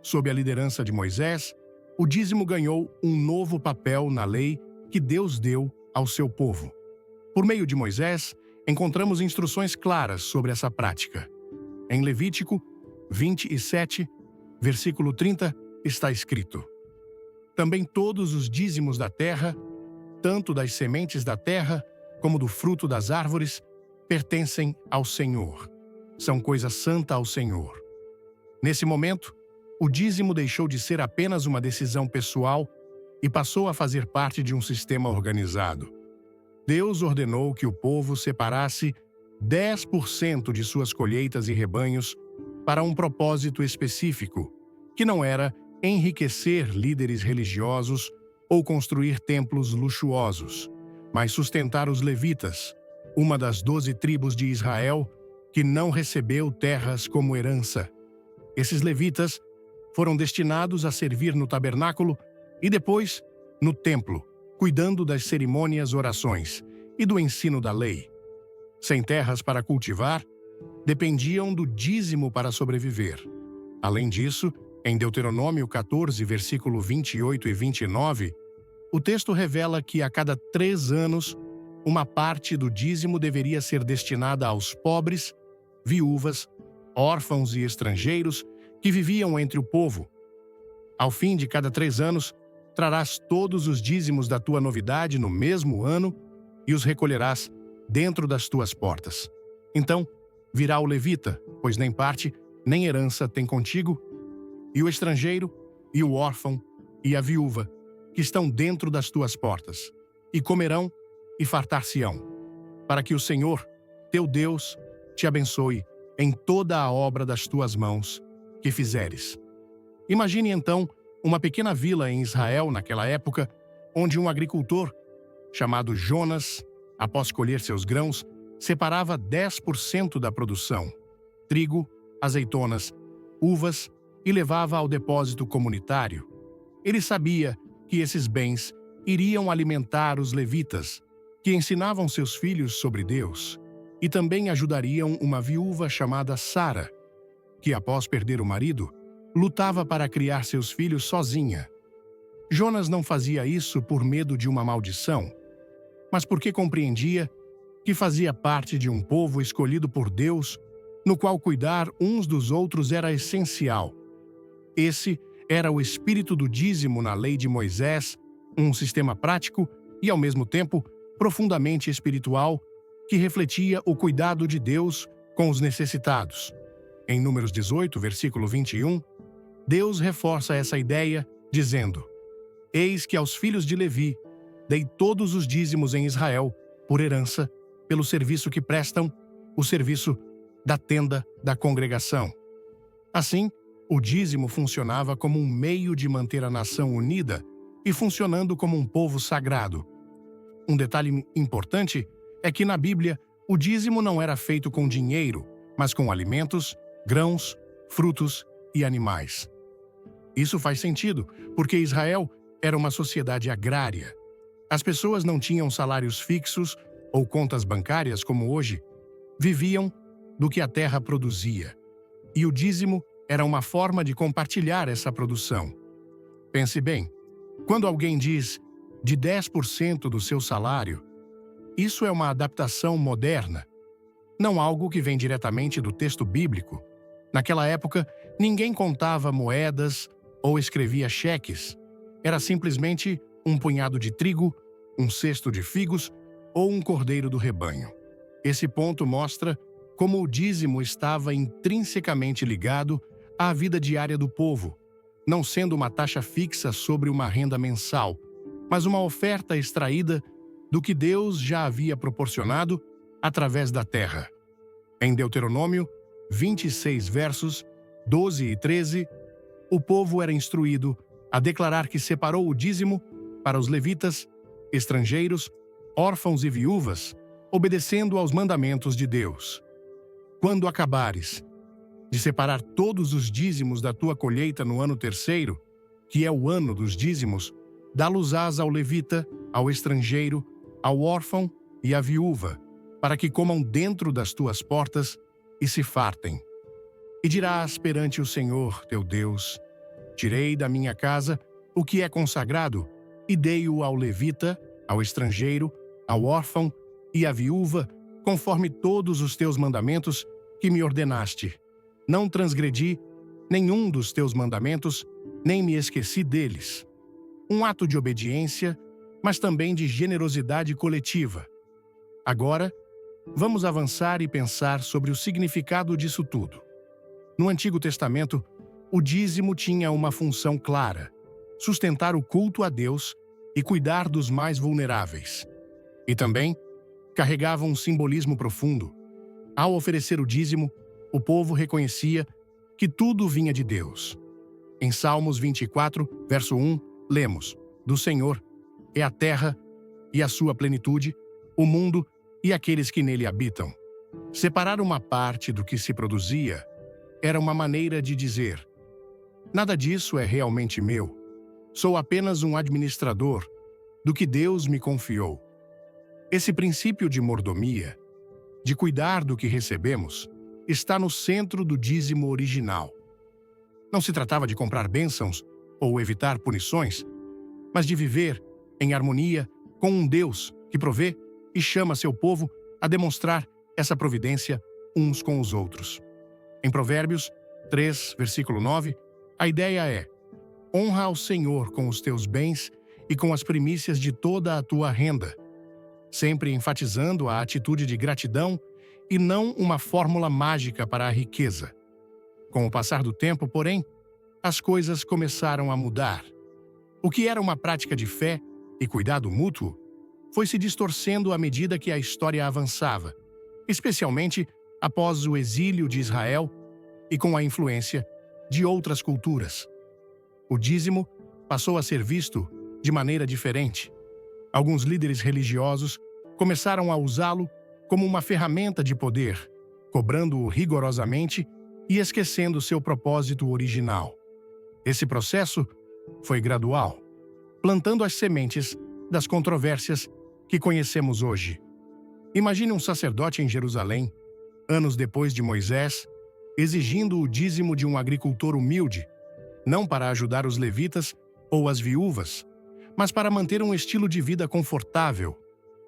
sob a liderança de Moisés, o dízimo ganhou um novo papel na lei que Deus deu ao seu povo. Por meio de Moisés, encontramos instruções claras sobre essa prática. Em Levítico 27, versículo 30, está escrito: Também todos os dízimos da terra, tanto das sementes da terra como do fruto das árvores, pertencem ao Senhor. São coisa santa ao Senhor. Nesse momento, o dízimo deixou de ser apenas uma decisão pessoal e passou a fazer parte de um sistema organizado. Deus ordenou que o povo separasse 10% de suas colheitas e rebanhos para um propósito específico, que não era enriquecer líderes religiosos ou construir templos luxuosos, mas sustentar os levitas, uma das 12 tribos de Israel que não recebeu terras como herança. Esses levitas foram destinados a servir no tabernáculo e depois no templo, cuidando das cerimônias, orações e do ensino da lei. Sem terras para cultivar, dependiam do dízimo para sobreviver. Além disso, em Deuteronômio 14, versículo 28 e 29, o texto revela que a cada 3 anos, uma parte do dízimo deveria ser destinada aos pobres, viúvas, órfãos e estrangeiros que viviam entre o povo. Ao fim de cada 3 anos, trarás todos os dízimos da tua novidade no mesmo ano e os recolherás dentro das tuas portas. Então, virá o levita, pois nem parte, nem herança tem contigo, e o estrangeiro, e o órfão, e a viúva, que estão dentro das tuas portas, e comerão e fartar-se-ão, para que o Senhor, teu Deus, te abençoe em toda a obra das tuas mãos que fizeres. Imagine então uma pequena vila em Israel naquela época, onde um agricultor, chamado Jonas, após colher seus grãos, separava 10% da produção, trigo, azeitonas, uvas, e levava ao depósito comunitário. Ele sabia que esses bens iriam alimentar os levitas, que ensinavam seus filhos sobre Deus, e também ajudariam uma viúva chamada Sara, que após perder o marido, lutava para criar seus filhos sozinha. Jonas não fazia isso por medo de uma maldição, mas porque compreendia que fazia parte de um povo escolhido por Deus, no qual cuidar uns dos outros era essencial. Esse era o espírito do dízimo na lei de Moisés, um sistema prático e, ao mesmo tempo, profundamente espiritual, que refletia o cuidado de Deus com os necessitados. Em Números 18, versículo 21, Deus reforça essa ideia, dizendo: Eis que aos filhos de Levi dei todos os dízimos em Israel, por herança, pelo serviço que prestam, o serviço da tenda da congregação. Assim, o dízimo funcionava como um meio de manter a nação unida e funcionando como um povo sagrado. Um detalhe importante é que na Bíblia, o dízimo não era feito com dinheiro, mas com alimentos, grãos, frutos e animais. Isso faz sentido, porque Israel era uma sociedade agrária. As pessoas não tinham salários fixos ou contas bancárias como hoje. Viviam do que a terra produzia. E o dízimo era uma forma de compartilhar essa produção. Pense bem, quando alguém diz de 10% do seu salário, isso é uma adaptação moderna, não algo que vem diretamente do texto bíblico. Naquela época, ninguém contava moedas ou escrevia cheques. Era simplesmente um punhado de trigo, um cesto de figos ou um cordeiro do rebanho. Esse ponto mostra como o dízimo estava intrinsecamente ligado à vida diária do povo, não sendo uma taxa fixa sobre uma renda mensal, mas uma oferta extraída do que Deus já havia proporcionado através da terra. Em Deuteronômio 26, versos 12 e 13, o povo era instruído a declarar que separou o dízimo para os levitas, estrangeiros, órfãos e viúvas, obedecendo aos mandamentos de Deus. Quando acabares de separar todos os dízimos da tua colheita no ano terceiro, que é o ano dos dízimos, dá-los-ás ao levita, ao estrangeiro, ao órfão e à viúva, para que comam dentro das tuas portas e se fartem. E dirás perante o Senhor, teu Deus: Tirei da minha casa o que é consagrado e dei-o ao levita, ao estrangeiro, ao órfão e à viúva, conforme todos os teus mandamentos que me ordenaste. Não transgredi nenhum dos teus mandamentos, nem me esqueci deles. Um ato de obediência, mas também de generosidade coletiva. Agora, vamos avançar e pensar sobre o significado disso tudo. No Antigo Testamento, o dízimo tinha uma função clara: sustentar o culto a Deus e cuidar dos mais vulneráveis. E também carregava um simbolismo profundo. Ao oferecer o dízimo, o povo reconhecia que tudo vinha de Deus. Em Salmos 24, verso 1, lemos: Do Senhor é a terra e a sua plenitude, o mundo e aqueles que nele habitam. Separar uma parte do que se produzia era uma maneira de dizer: nada disso é realmente meu. Sou apenas um administrador do que Deus me confiou. Esse princípio de mordomia, de cuidar do que recebemos, está no centro do dízimo original. Não se tratava de comprar bênçãos ou evitar punições, mas de viver em harmonia com um Deus que provê e chama seu povo a demonstrar essa providência uns com os outros. Em Provérbios 3, versículo 9, a ideia é: honra ao Senhor com os teus bens e com as primícias de toda a tua renda, sempre enfatizando a atitude de gratidão e não uma fórmula mágica para a riqueza. Com o passar do tempo, porém, as coisas começaram a mudar. O que era uma prática de fé e cuidado mútuo foi se distorcendo à medida que a história avançava, especialmente após o exílio de Israel e com a influência de outras culturas. O dízimo passou a ser visto de maneira diferente. Alguns líderes religiosos começaram a usá-lo como uma ferramenta de poder, cobrando-o rigorosamente e esquecendo seu propósito original. Esse processo foi gradual, plantando as sementes das controvérsias que conhecemos hoje. Imagine um sacerdote em Jerusalém, anos depois de Moisés, exigindo o dízimo de um agricultor humilde, não para ajudar os levitas ou as viúvas, mas para manter um estilo de vida confortável.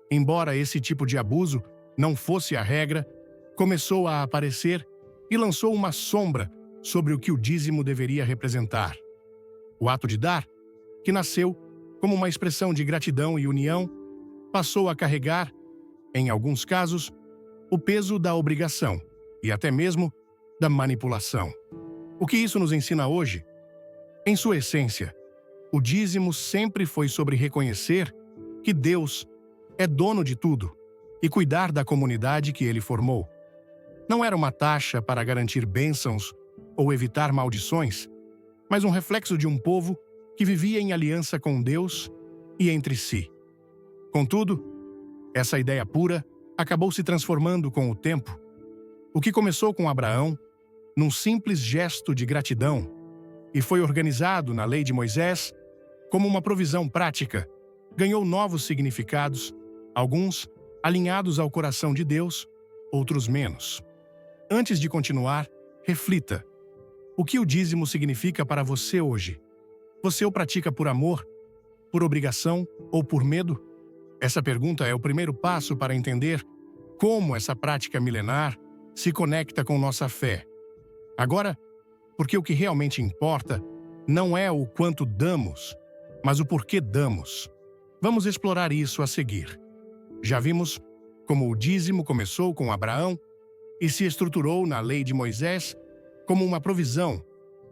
Embora esse tipo de abuso não fosse a regra, começou a aparecer e lançou uma sombra sobre o que o dízimo deveria representar. O ato de dar, que nasceu como uma expressão de gratidão e união, passou a carregar, em alguns casos, o peso da obrigação e até mesmo da manipulação. O que isso nos ensina hoje? Em sua essência, o dízimo sempre foi sobre reconhecer que Deus é dono de tudo e cuidar da comunidade que ele formou. Não era uma taxa para garantir bênçãos ou evitar maldições, mas um reflexo de um povo que vivia em aliança com Deus e entre si. Contudo, essa ideia pura acabou se transformando com o tempo. O que começou com Abraão, num simples gesto de gratidão, e foi organizado na lei de Moisés como uma provisão prática, ganhou novos significados, alguns alinhados ao coração de Deus, outros menos. Antes de continuar, reflita: o que o dízimo significa para você hoje? Você o pratica por amor, por obrigação ou por medo? Essa pergunta é o primeiro passo para entender como essa prática milenar se conecta com nossa fé. Agora, porque o que realmente importa não é o quanto damos, mas o porquê damos. Vamos explorar isso a seguir. Já vimos como o dízimo começou com Abraão e se estruturou na lei de Moisés como uma provisão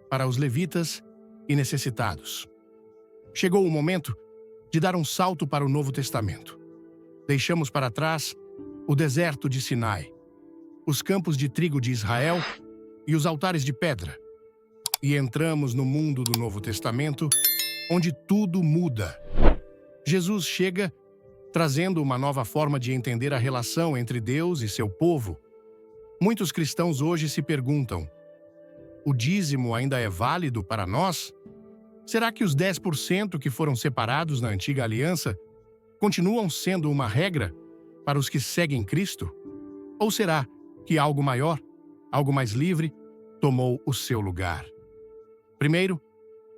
para os levitas e necessitados. Chegou o momento de dar um salto para o Novo Testamento. Deixamos para trás o deserto de Sinai, os campos de trigo de Israel e os altares de pedra, e entramos no mundo do Novo Testamento, onde tudo muda. Jesus chega trazendo uma nova forma de entender a relação entre Deus e seu povo. Muitos cristãos hoje se perguntam: o dízimo ainda é válido para nós? Será que os 10% que foram separados na antiga aliança continuam sendo uma regra para os que seguem Cristo? Ou será que algo maior, algo mais livre, tomou o seu lugar? Primeiro,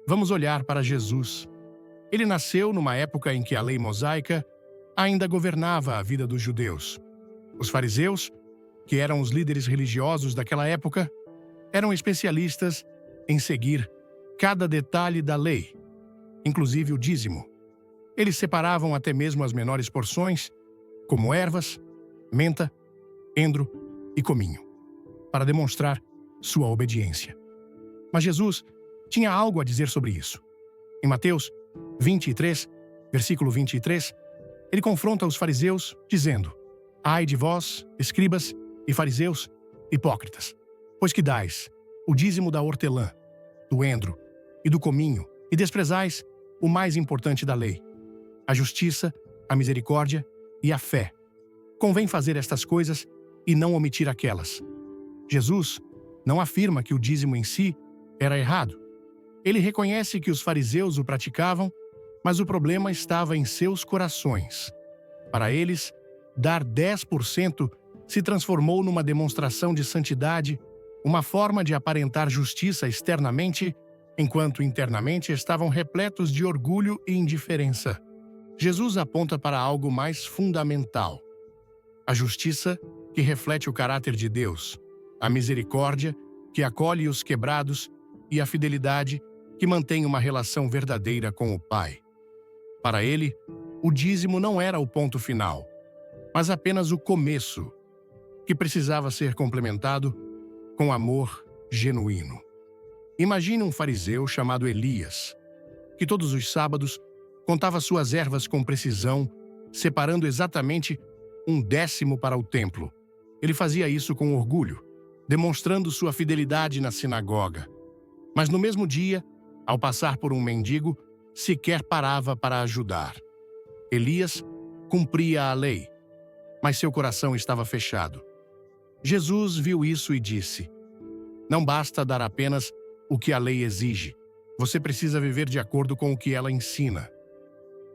vamos olhar para Jesus. Ele nasceu numa época em que a lei mosaica ainda governava a vida dos judeus. Os fariseus, que eram os líderes religiosos daquela época, eram especialistas em seguir cada detalhe da lei, inclusive o dízimo. Eles separavam até mesmo as menores porções, como ervas, menta, endro e cominho, para demonstrar sua obediência. Mas Jesus tinha algo a dizer sobre isso. Em Mateus 23, versículo 23, ele confronta os fariseus, dizendo: Ai de vós, escribas e fariseus, hipócritas, pois que dais o dízimo da hortelã, do endro e do cominho, e desprezais o mais importante da lei, a justiça, a misericórdia e a fé. Convém fazer estas coisas e não omitir aquelas. Jesus não afirma que o dízimo em si era errado. Ele reconhece que os fariseus o praticavam, mas o problema estava em seus corações. Para eles, dar 10% se transformou numa demonstração de santidade, uma forma de aparentar justiça externamente, enquanto internamente estavam repletos de orgulho e indiferença. Jesus aponta para algo mais fundamental: a justiça que reflete o caráter de Deus, a misericórdia que acolhe os quebrados e a fidelidade que mantém uma relação verdadeira com o Pai. Para ele, o dízimo não era o ponto final, mas apenas o começo, que precisava ser complementado com amor genuíno. Imagine um fariseu chamado Elias, que todos os sábados contava suas ervas com precisão, separando exatamente 1/10 para o templo. Ele fazia isso com orgulho, demonstrando sua fidelidade na sinagoga. Mas no mesmo dia, ao passar por um mendigo, sequer parava para ajudar. Elias cumpria a lei, mas seu coração estava fechado. Jesus viu isso e disse: Não basta dar apenas o que a lei exige. Você precisa viver de acordo com o que ela ensina.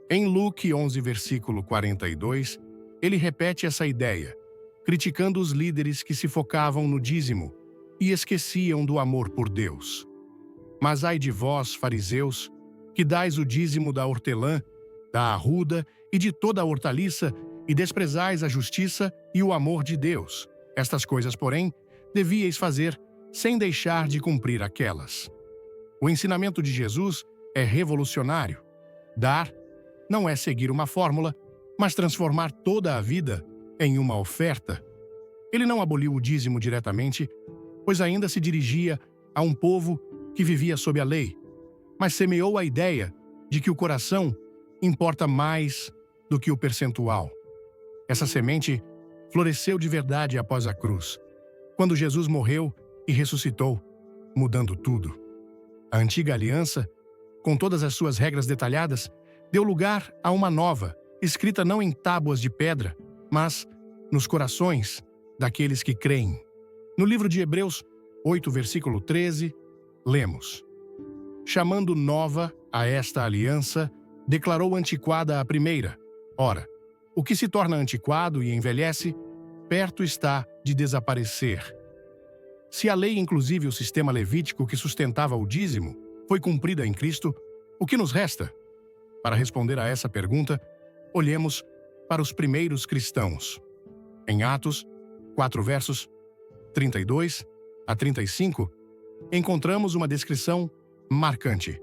Em Lucas 11, versículo 42, ele repete essa ideia, criticando os líderes que se focavam no dízimo e esqueciam do amor por Deus. Mas ai de vós, fariseus, que dais o dízimo da hortelã, da arruda e de toda a hortaliça, e desprezais a justiça e o amor de Deus. Estas coisas, porém, devíeis fazer sem deixar de cumprir aquelas. O ensinamento de Jesus é revolucionário. Dar não é seguir uma fórmula, mas transformar toda a vida em uma oferta. Ele não aboliu o dízimo diretamente, pois ainda se dirigia a um povo que vivia sob a lei, mas semeou a ideia de que o coração importa mais do que o percentual. Essa semente floresceu de verdade após a cruz, quando Jesus morreu e ressuscitou, mudando tudo. A antiga aliança, com todas as suas regras detalhadas, deu lugar a uma nova, escrita não em tábuas de pedra, mas nos corações daqueles que creem. No livro de Hebreus 8, versículo 13, lemos: Chamando nova a esta aliança, declarou antiquada a primeira. Ora, o que se torna antiquado e envelhece, perto está de desaparecer. Se a lei, inclusive o sistema levítico que sustentava o dízimo, foi cumprida em Cristo, o que nos resta? Para responder a essa pergunta, olhemos para os primeiros cristãos. Em Atos 4 versos 32 a 35, encontramos uma descrição marcante.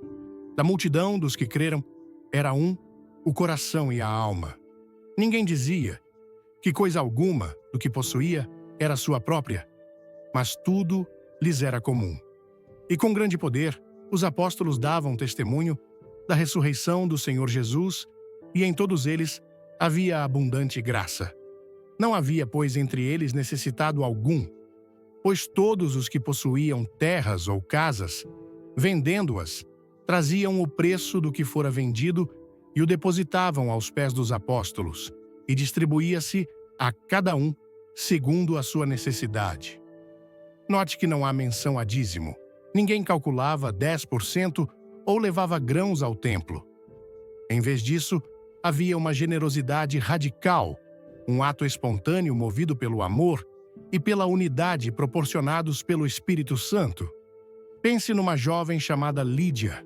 Da multidão dos que creram, era o coração e a alma. Ninguém dizia que coisa alguma do que possuía era sua própria, mas tudo lhes era comum. E com grande poder, os apóstolos davam testemunho da ressurreição do Senhor Jesus, e em todos eles havia abundante graça. Não havia, pois, entre eles necessitado algum, pois todos os que possuíam terras ou casas, vendendo-as, traziam o preço do que fora vendido e o depositavam aos pés dos apóstolos, e distribuía-se a cada um segundo a sua necessidade. Note que não há menção a dízimo. Ninguém calculava 10% ou levava grãos ao templo. Em vez disso, havia uma generosidade radical, um ato espontâneo movido pelo amor e pela unidade proporcionados pelo Espírito Santo. Pense numa jovem chamada Lídia,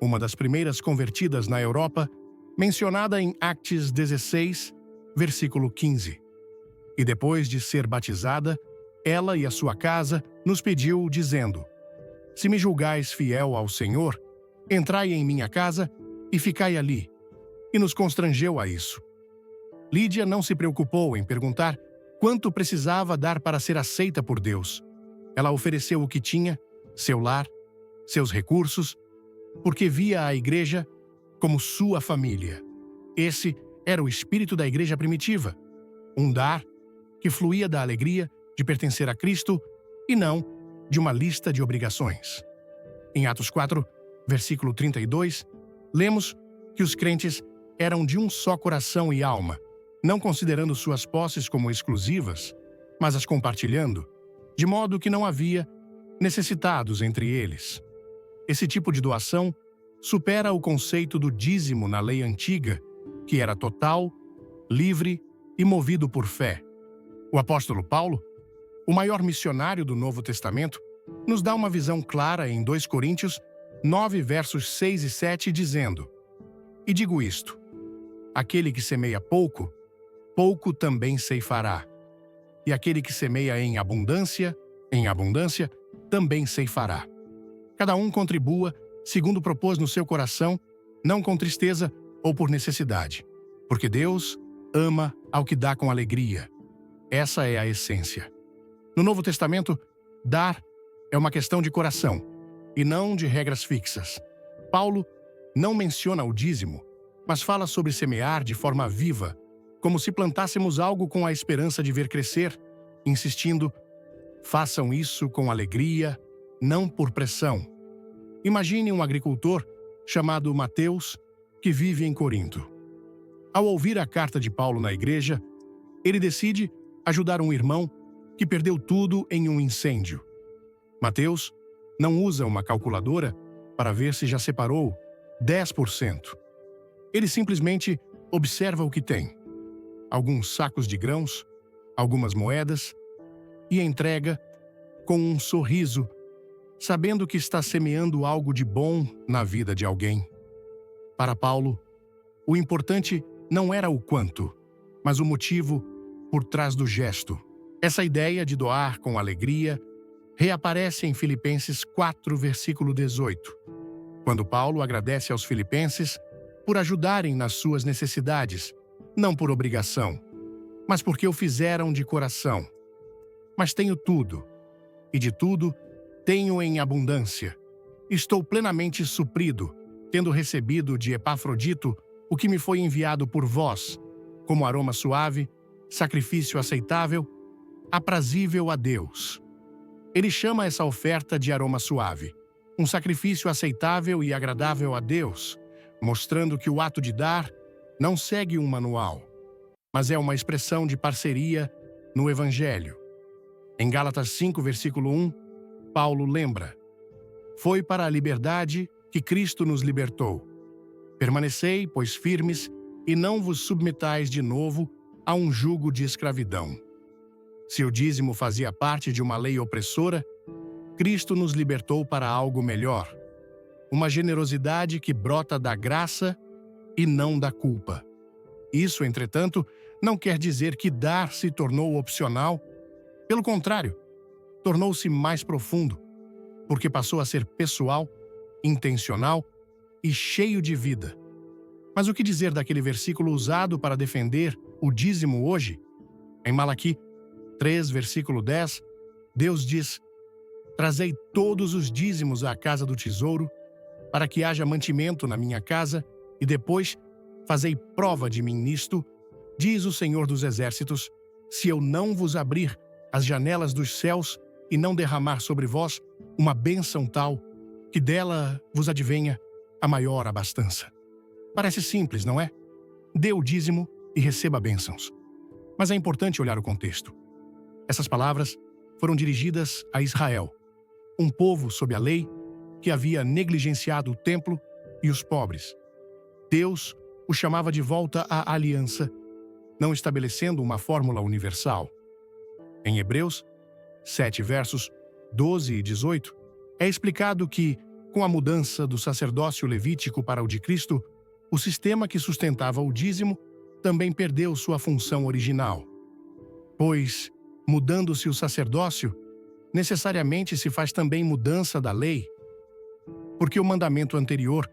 uma das primeiras convertidas na Europa, mencionada em Acts 16, versículo 15. E depois de ser batizada, ela e a sua casa nos pediu, dizendo: Se me julgais fiel ao Senhor, entrai em minha casa e ficai ali. E nos constrangeu a isso. Lídia não se preocupou em perguntar quanto precisava dar para ser aceita por Deus. Ela ofereceu o que tinha, seu lar, seus recursos, porque via a igreja como sua família. Esse era o espírito da igreja primitiva, um dar que fluía da alegria de pertencer a Cristo e não de uma lista de obrigações. Em Atos 4, versículo 32, lemos que os crentes eram de um só coração e alma, não considerando suas posses como exclusivas, mas as compartilhando, de modo que não havia necessitados entre eles. Esse tipo de doação supera o conceito do dízimo na lei antiga, que era total, livre e movido por fé. O apóstolo Paulo, o maior missionário do Novo Testamento, nos dá uma visão clara em 2 Coríntios 9, versos 6 e 7, dizendo: E digo isto, aquele que semeia pouco, pouco também ceifará. E aquele que semeia em abundância, também ceifará. Cada um contribua segundo propôs no seu coração, não com tristeza ou por necessidade, porque Deus ama ao que dá com alegria. Essa é a essência. No Novo Testamento, dar é uma questão de coração e não de regras fixas. Paulo não menciona o dízimo, mas fala sobre semear de forma viva, como se plantássemos algo com a esperança de ver crescer, insistindo: façam isso com alegria, não por pressão. Imagine um agricultor chamado Mateus, que vive em Corinto. Ao ouvir a carta de Paulo na igreja, ele decide ajudar um irmão que perdeu tudo em um incêndio. Mateus não usa uma calculadora para ver se já separou 10%. Ele simplesmente observa o que tem: alguns sacos de grãos, algumas moedas, e entrega com um sorriso, sabendo que está semeando algo de bom na vida de alguém. Para Paulo, o importante não era o quanto, mas o motivo por trás do gesto. Essa ideia de doar com alegria reaparece em Filipenses 4, versículo 18, quando Paulo agradece aos filipenses por ajudarem nas suas necessidades, não por obrigação, mas porque o fizeram de coração. Mas tenho tudo, e de tudo tenho em abundância. Estou plenamente suprido, tendo recebido de Epafrodito o que me foi enviado por vós, como aroma suave, sacrifício aceitável, aprazível a Deus. Ele chama essa oferta de aroma suave, um sacrifício aceitável e agradável a Deus, mostrando que o ato de dar não segue um manual, mas é uma expressão de parceria no Evangelho. Em Gálatas 5, versículo 1, Paulo lembra: Foi para a liberdade que Cristo nos libertou. Permanecei, pois, firmes, e não vos submetais de novo a um jugo de escravidão. Se o dízimo fazia parte de uma lei opressora, Cristo nos libertou para algo melhor, uma generosidade que brota da graça e não da culpa. Isso, entretanto, não quer dizer que dar se tornou opcional. Pelo contrário, tornou-se mais profundo, porque passou a ser pessoal, intencional e cheio de vida. Mas o que dizer daquele versículo usado para defender o dízimo hoje? Em Malaquí 3, versículo 10, Deus diz: Trazei todos os dízimos à casa do tesouro, para que haja mantimento na minha casa, e depois fazei prova de mim nisto, diz o Senhor dos Exércitos, se eu não vos abrir as janelas dos céus e não derramar sobre vós uma bênção tal, que dela vos advenha a maior abastança. Parece simples, não é? Dê o dízimo e receba bênçãos. Mas é importante olhar o contexto. Essas palavras foram dirigidas a Israel, um povo sob a lei que havia negligenciado o templo e os pobres. Deus o chamava de volta à aliança, não estabelecendo uma fórmula universal. Em Hebreus 7, versos 12 e 18, é explicado que, com a mudança do sacerdócio levítico para o de Cristo, o sistema que sustentava o dízimo também perdeu sua função original. Pois, mudando-se o sacerdócio, necessariamente se faz também mudança da lei, porque o mandamento anterior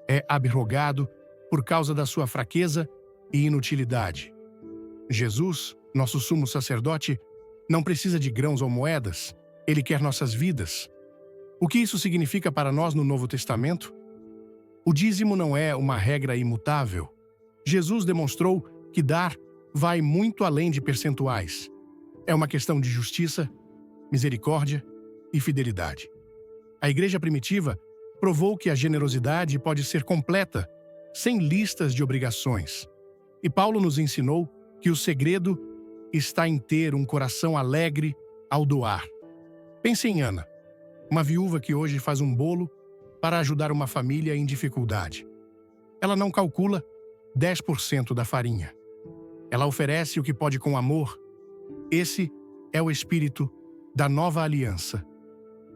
é abrogado por causa da sua fraqueza e inutilidade. Jesus, nosso sumo sacerdote, não precisa de grãos ou moedas, ele quer nossas vidas. O que isso significa para nós no Novo Testamento? O dízimo não é uma regra imutável. Jesus demonstrou que dar vai muito além de percentuais. É uma questão de justiça, misericórdia e fidelidade. A igreja primitiva provou que a generosidade pode ser completa, sem listas de obrigações. E Paulo nos ensinou que o segredo está em ter um coração alegre ao doar. Pense em Ana, uma viúva que hoje faz um bolo para ajudar uma família em dificuldade. Ela não calcula 10% da farinha. Ela oferece o que pode com amor. Esse é o espírito da nova aliança.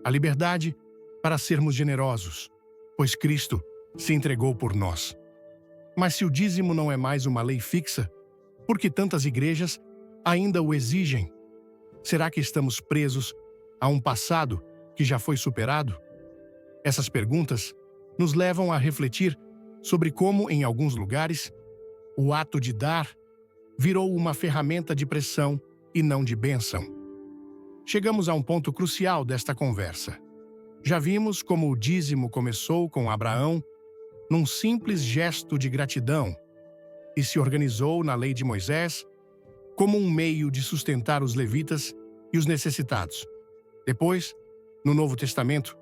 A liberdade para sermos generosos, pois Cristo se entregou por nós. Mas se o dízimo não é mais uma lei fixa, por que tantas igrejas ainda o exigem? Será que estamos presos a um passado que já foi superado? Essas perguntas nos levam a refletir sobre como, em alguns lugares, o ato de dar virou uma ferramenta de pressão e não de bênção. Chegamos a um ponto crucial desta conversa. Já vimos como o dízimo começou com Abraão num simples gesto de gratidão e se organizou na lei de Moisés como um meio de sustentar os levitas e os necessitados. Depois, no Novo Testamento,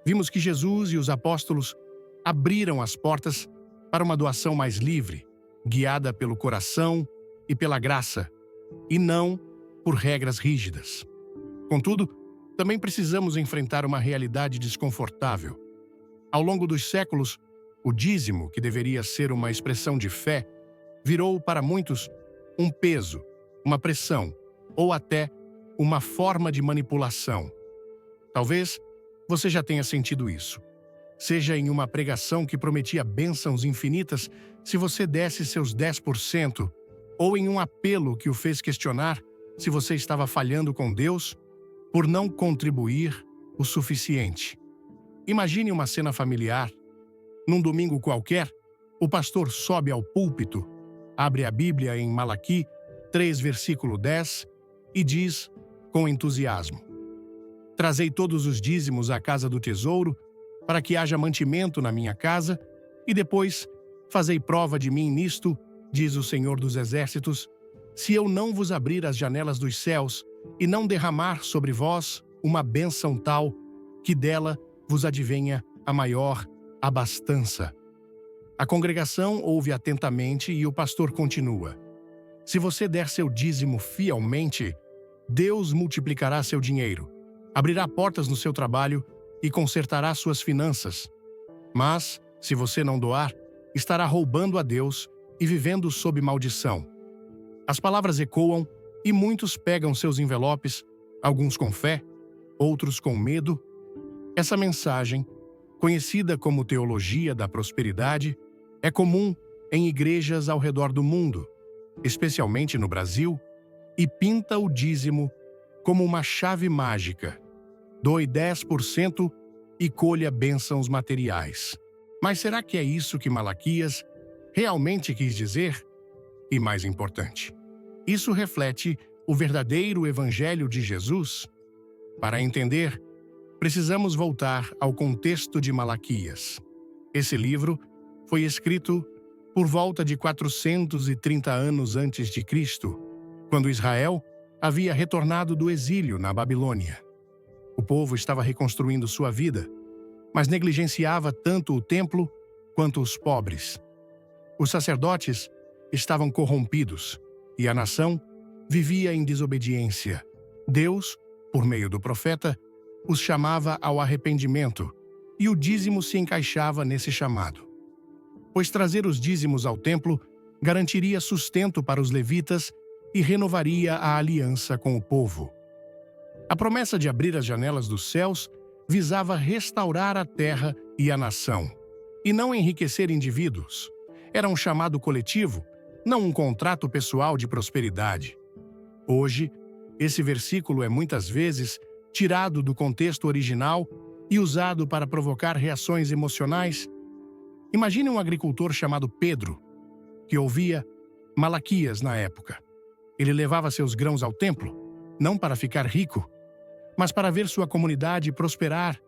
vimos que Jesus e os apóstolos abriram as portas para uma doação mais livre, guiada pelo coração e pela graça, e não por regras rígidas. Contudo, também precisamos enfrentar uma realidade desconfortável. Ao longo dos séculos, o dízimo, que deveria ser uma expressão de fé, virou para muitos um peso, uma pressão ou até uma forma de manipulação. Talvez você já tenha sentido isso. Seja em uma pregação que prometia bênçãos infinitas se você desse seus 10%, ou em um apelo que o fez questionar se você estava falhando com Deus por não contribuir o suficiente. Imagine uma cena familiar. Num domingo qualquer, o pastor sobe ao púlpito, abre a Bíblia em Malaquí 3, versículo 10, e diz com entusiasmo: Trazei todos os dízimos à casa do tesouro, para que haja mantimento na minha casa, e depois fazei prova de mim nisto, diz o Senhor dos Exércitos, se eu não vos abrir as janelas dos céus e não derramar sobre vós uma bênção tal, que dela vos advenha a maior abastança. A congregação ouve atentamente e o pastor continua: Se você der seu dízimo fielmente, Deus multiplicará seu dinheiro, abrirá portas no seu trabalho e consertará suas finanças. Mas, se você não doar, estará roubando a Deus e vivendo sob maldição. As palavras ecoam e muitos pegam seus envelopes, alguns com fé, outros com medo. Essa mensagem, conhecida como teologia da prosperidade, é comum em igrejas ao redor do mundo, especialmente no Brasil, e pinta o dízimo como uma chave mágica. Doe 10% e colha bênçãos materiais. Mas será que é isso que Malaquias realmente quis dizer? E mais importante, isso reflete o verdadeiro Evangelho de Jesus? Para entender, precisamos voltar ao contexto de Malaquias. Esse livro foi escrito por volta de 430 anos antes de Cristo, quando Israel havia retornado do exílio na Babilônia. O povo estava reconstruindo sua vida, mas negligenciava tanto o templo quanto os pobres. Os sacerdotes estavam corrompidos e a nação vivia em desobediência. Deus, por meio do profeta, os chamava ao arrependimento, e o dízimo se encaixava nesse chamado. Pois trazer os dízimos ao templo garantiria sustento para os levitas e renovaria a aliança com o povo. A promessa de abrir as janelas dos céus visava restaurar a terra e a nação, e não enriquecer indivíduos. Era um chamado coletivo, não um contrato pessoal de prosperidade. Hoje, esse versículo é muitas vezes tirado do contexto original e usado para provocar reações emocionais. Imagine um agricultor chamado Pedro, que ouvia Malaquias na época. Ele levava seus grãos ao templo, não para ficar rico, mas para ver sua comunidade prosperar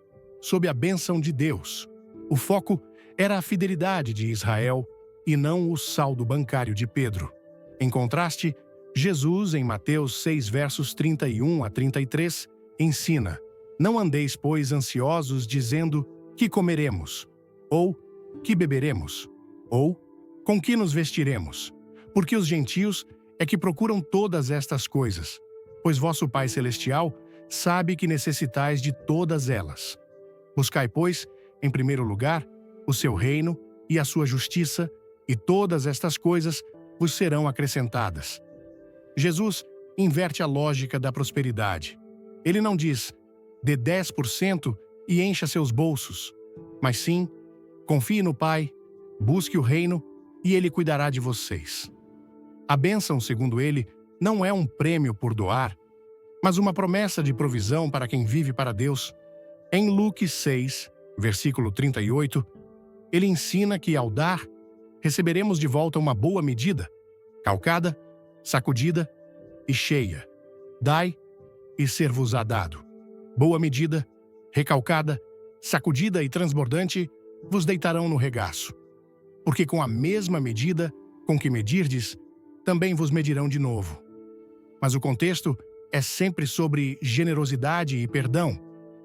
sob a bênção de Deus. O foco era a fidelidade de Israel e não o saldo bancário de Pedro. Em contraste, Jesus, em Mateus 6, versos 31 a 33, ensina: "Não andeis, pois, ansiosos, dizendo: que comeremos? Ou que beberemos? Ou com que nos vestiremos? Porque os gentios é que procuram todas estas coisas, pois vosso Pai Celestial sabe que necessitais de todas elas. Buscai, pois, em primeiro lugar, o seu reino e a sua justiça, e todas estas coisas vos serão acrescentadas." Jesus inverte a lógica da prosperidade. Ele não diz: dê 10% e encha seus bolsos, mas sim: confie no Pai, busque o reino e Ele cuidará de vocês. A bênção, segundo ele, não é um prêmio por doar, mas uma promessa de provisão para quem vive para Deus. Em Lucas 6, versículo 38, ele ensina que, ao dar, receberemos de volta uma boa medida, calcada, sacudida e cheia. Dai e ser-vos-á dado. Boa medida, recalcada, sacudida e transbordante vos deitarão no regaço. Porque com a mesma medida com que medirdes, também vos medirão de novo. Mas o contexto é sempre sobre generosidade e perdão,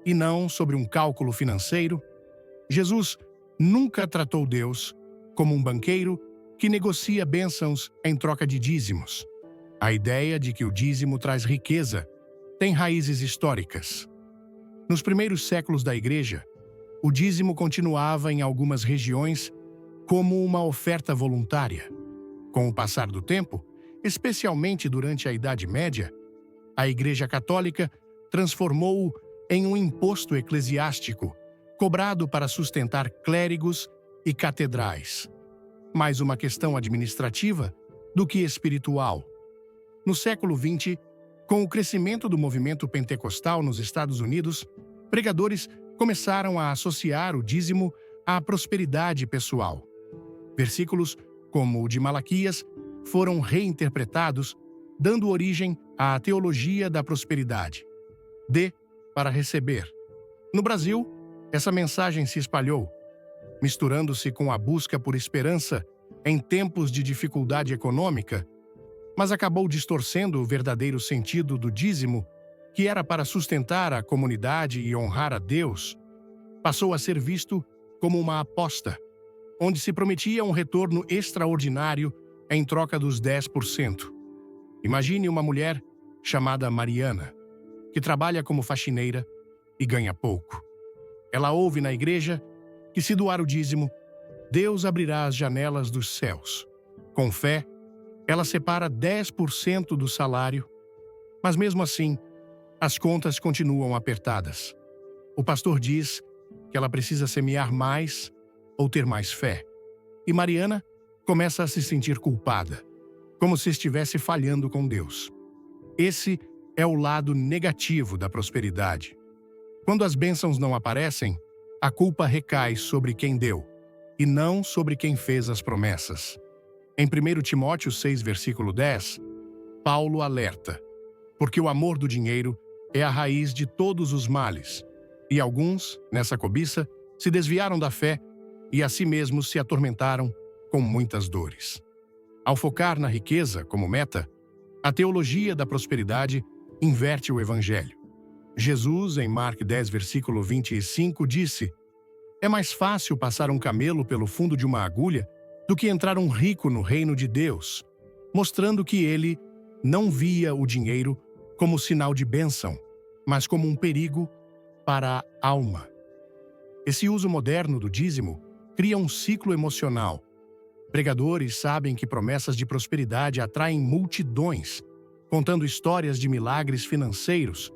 e não sobre um cálculo financeiro. Jesus nunca tratou Deus como um banqueiro que negocia bênçãos em troca de dízimos. A ideia de que o dízimo traz riqueza tem raízes históricas. Nos primeiros séculos da Igreja, o dízimo continuava em algumas regiões como uma oferta voluntária. Com o passar do tempo, especialmente durante a Idade Média, a Igreja Católica transformou-o em um imposto eclesiástico, cobrado para sustentar clérigos e catedrais. Mais uma questão administrativa do que espiritual. No século XX, com o crescimento do movimento pentecostal nos Estados Unidos, pregadores começaram a associar o dízimo à prosperidade pessoal. Versículos como o de Malaquias foram reinterpretados, dando origem à teologia da prosperidade. Dê para receber. No Brasil, essa mensagem se espalhou, misturando-se com a busca por esperança em tempos de dificuldade econômica, mas acabou distorcendo o verdadeiro sentido do dízimo, que era para sustentar a comunidade e honrar a Deus. Passou a ser visto como uma aposta, onde se prometia um retorno extraordinário em troca dos 10%. Imagine uma mulher chamada Mariana, que trabalha como faxineira e ganha pouco. Ela ouve na igreja que, se doar o dízimo, Deus abrirá as janelas dos céus. Com fé, ela separa 10% do salário, mas mesmo assim, as contas continuam apertadas. O pastor diz que ela precisa semear mais ou ter mais fé. E Mariana começa a se sentir culpada, como se estivesse falhando com Deus. Esse é o lado negativo da prosperidade. Quando as bênçãos não aparecem, a culpa recai sobre quem deu, e não sobre quem fez as promessas. Em 1 Timóteo 6, versículo 10, Paulo alerta: porque o amor do dinheiro é a raiz de todos os males, e alguns, nessa cobiça, se desviaram da fé e a si mesmos se atormentaram com muitas dores. Ao focar na riqueza como meta, a teologia da prosperidade inverte o evangelho. Jesus, em Marcos 10, versículo 25, disse: é mais fácil passar um camelo pelo fundo de uma agulha do que entrar um rico no reino de Deus, mostrando que ele não via o dinheiro como sinal de bênção, mas como um perigo para a alma. Esse uso moderno do dízimo cria um ciclo emocional. Pregadores sabem que promessas de prosperidade atraem multidões, contando histórias de milagres financeiros.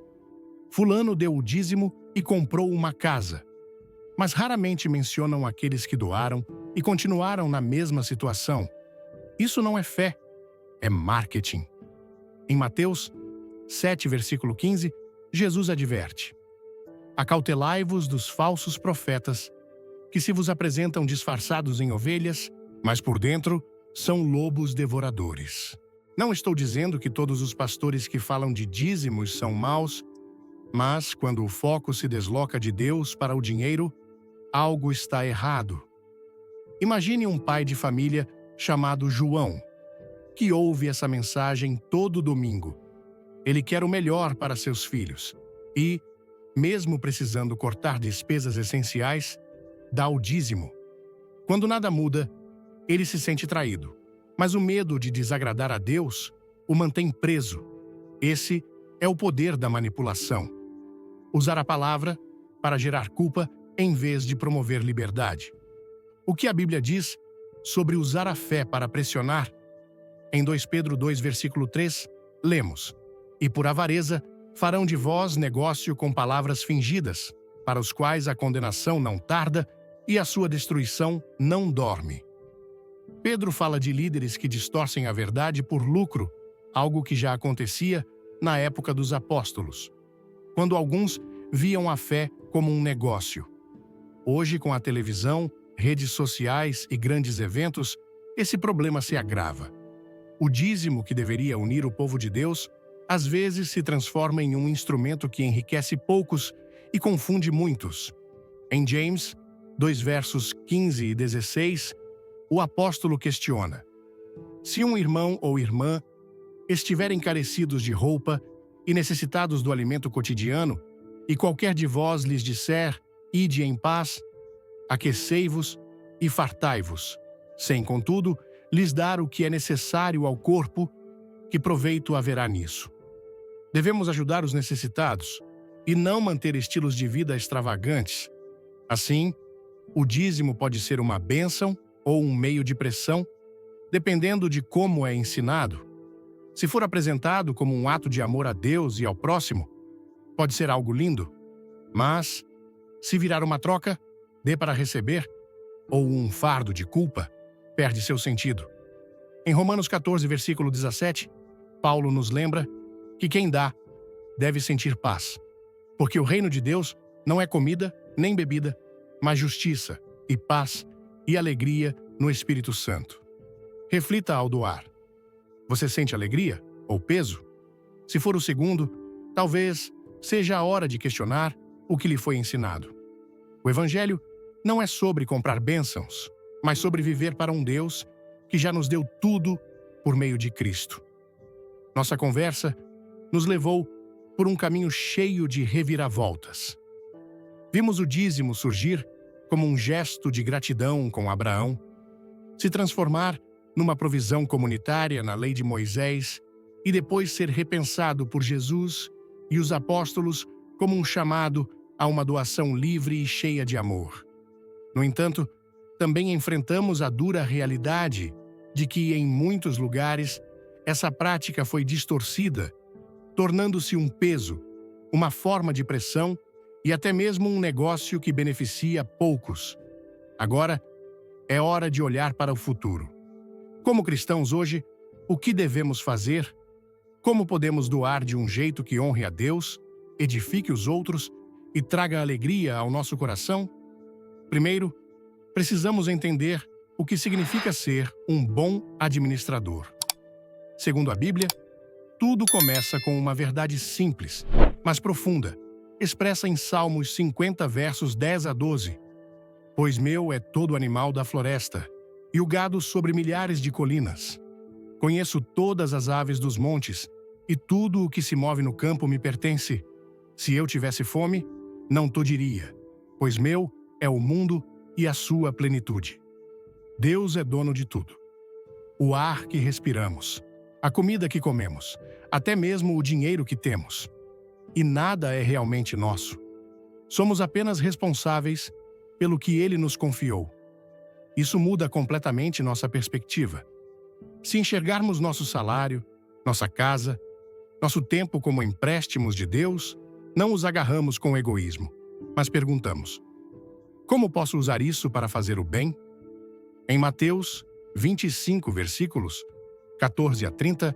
Fulano deu o dízimo e comprou uma casa, mas raramente mencionam aqueles que doaram e continuaram na mesma situação. Isso não é fé, é marketing. Em Mateus 7, versículo 15, Jesus adverte: Acautelai-vos dos falsos profetas, que se vos apresentam disfarçados em ovelhas, mas por dentro são lobos devoradores. Não estou dizendo que todos os pastores que falam de dízimos são maus, mas quando o foco se desloca de Deus para o dinheiro, algo está errado. Imagine um pai de família chamado João, que ouve essa mensagem todo domingo. Ele quer o melhor para seus filhos e, mesmo precisando cortar despesas essenciais, dá o dízimo. Quando nada muda, ele se sente traído, mas o medo de desagradar a Deus o mantém preso. Esse é o poder da manipulação. Usar a palavra para gerar culpa em vez de promover liberdade. O que a Bíblia diz sobre usar a fé para pressionar? Em 2 Pedro 2, versículo 3, lemos: E por avareza farão de vós negócio com palavras fingidas, para os quais a condenação não tarda e a sua destruição não dorme. Pedro fala de líderes que distorcem a verdade por lucro, algo que já acontecia na época dos apóstolos, quando alguns viam a fé como um negócio. Hoje, com a televisão, redes sociais e grandes eventos, esse problema se agrava. O dízimo, que deveria unir o povo de Deus, às vezes se transforma em um instrumento que enriquece poucos e confunde muitos. Em James 2 versos 15 e 16, o apóstolo questiona: Se um irmão ou irmã estiverem carecidos de roupa e necessitados do alimento cotidiano, e qualquer de vós lhes disser: Ide em paz, aquecei-vos e fartai-vos, sem, contudo, lhes dar o que é necessário ao corpo, que proveito haverá nisso? Devemos ajudar os necessitados e não manter estilos de vida extravagantes. Assim, o dízimo pode ser uma bênção ou um meio de pressão, dependendo de como é ensinado. Se for apresentado como um ato de amor a Deus e ao próximo, pode ser algo lindo, mas, se virar uma troca, dê para receber, ou um fardo de culpa, perde seu sentido. Em Romanos 14, versículo 17, Paulo nos lembra que quem dá deve sentir paz, porque o reino de Deus não é comida nem bebida, mas justiça e paz e alegria no Espírito Santo. Reflita ao doar. Você sente alegria ou peso? Se for o segundo, talvez seja a hora de questionar o que lhe foi ensinado. O Evangelho não é sobre comprar bênçãos, mas sobre viver para um Deus que já nos deu tudo por meio de Cristo. Nossa conversa nos levou por um caminho cheio de reviravoltas. Vimos o dízimo surgir como um gesto de gratidão com Abraão, se transformar numa provisão comunitária na lei de Moisés e depois ser repensado por Jesus e os apóstolos como um chamado a uma doação livre e cheia de amor. No entanto, também enfrentamos a dura realidade de que, em muitos lugares, essa prática foi distorcida, tornando-se um peso, uma forma de pressão e até mesmo um negócio que beneficia poucos. Agora, é hora de olhar para o futuro. Como cristãos hoje, o que devemos fazer? Como podemos doar de um jeito que honre a Deus, edifique os outros e traga alegria ao nosso coração? Primeiro, precisamos entender o que significa ser um bom administrador. Segundo a Bíblia, tudo começa com uma verdade simples, mas profunda, expressa em Salmos 50, versos 10 a 12. Pois meu é todo animal da floresta, e o gado sobre milhares de colinas. Conheço todas as aves dos montes, e tudo o que se move no campo me pertence. Se eu tivesse fome, não to diria, pois meu é o mundo e a sua plenitude. Deus é dono de tudo. O ar que respiramos, a comida que comemos, até mesmo o dinheiro que temos. E nada é realmente nosso. Somos apenas responsáveis pelo que Ele nos confiou. Isso muda completamente nossa perspectiva. Se enxergarmos nosso salário, nossa casa, nosso tempo como empréstimos de Deus, não os agarramos com egoísmo, mas perguntamos: como posso usar isso para fazer o bem? Em Mateus 25, versículos 14 a 30,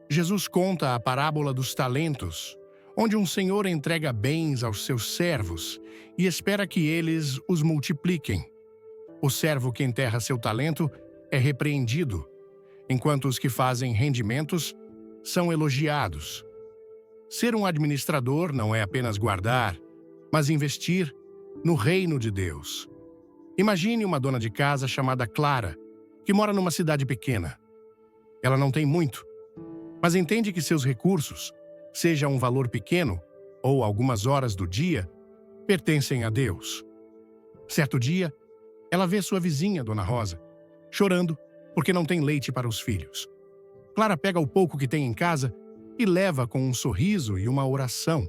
Jesus conta a parábola dos talentos, onde um senhor entrega bens aos seus servos e espera que eles os multipliquem. O servo que enterra seu talento é repreendido, enquanto os que fazem rendimentos são elogiados. Ser um administrador não é apenas guardar, mas investir no reino de Deus. Imagine uma dona de casa chamada Clara, que mora numa cidade pequena. Ela não tem muito, mas entende que seus recursos, seja um valor pequeno ou algumas horas do dia, pertencem a Deus. Certo dia, ela vê sua vizinha, Dona Rosa, chorando porque não tem leite para os filhos. Clara pega o pouco que tem em casa e leva com um sorriso e uma oração.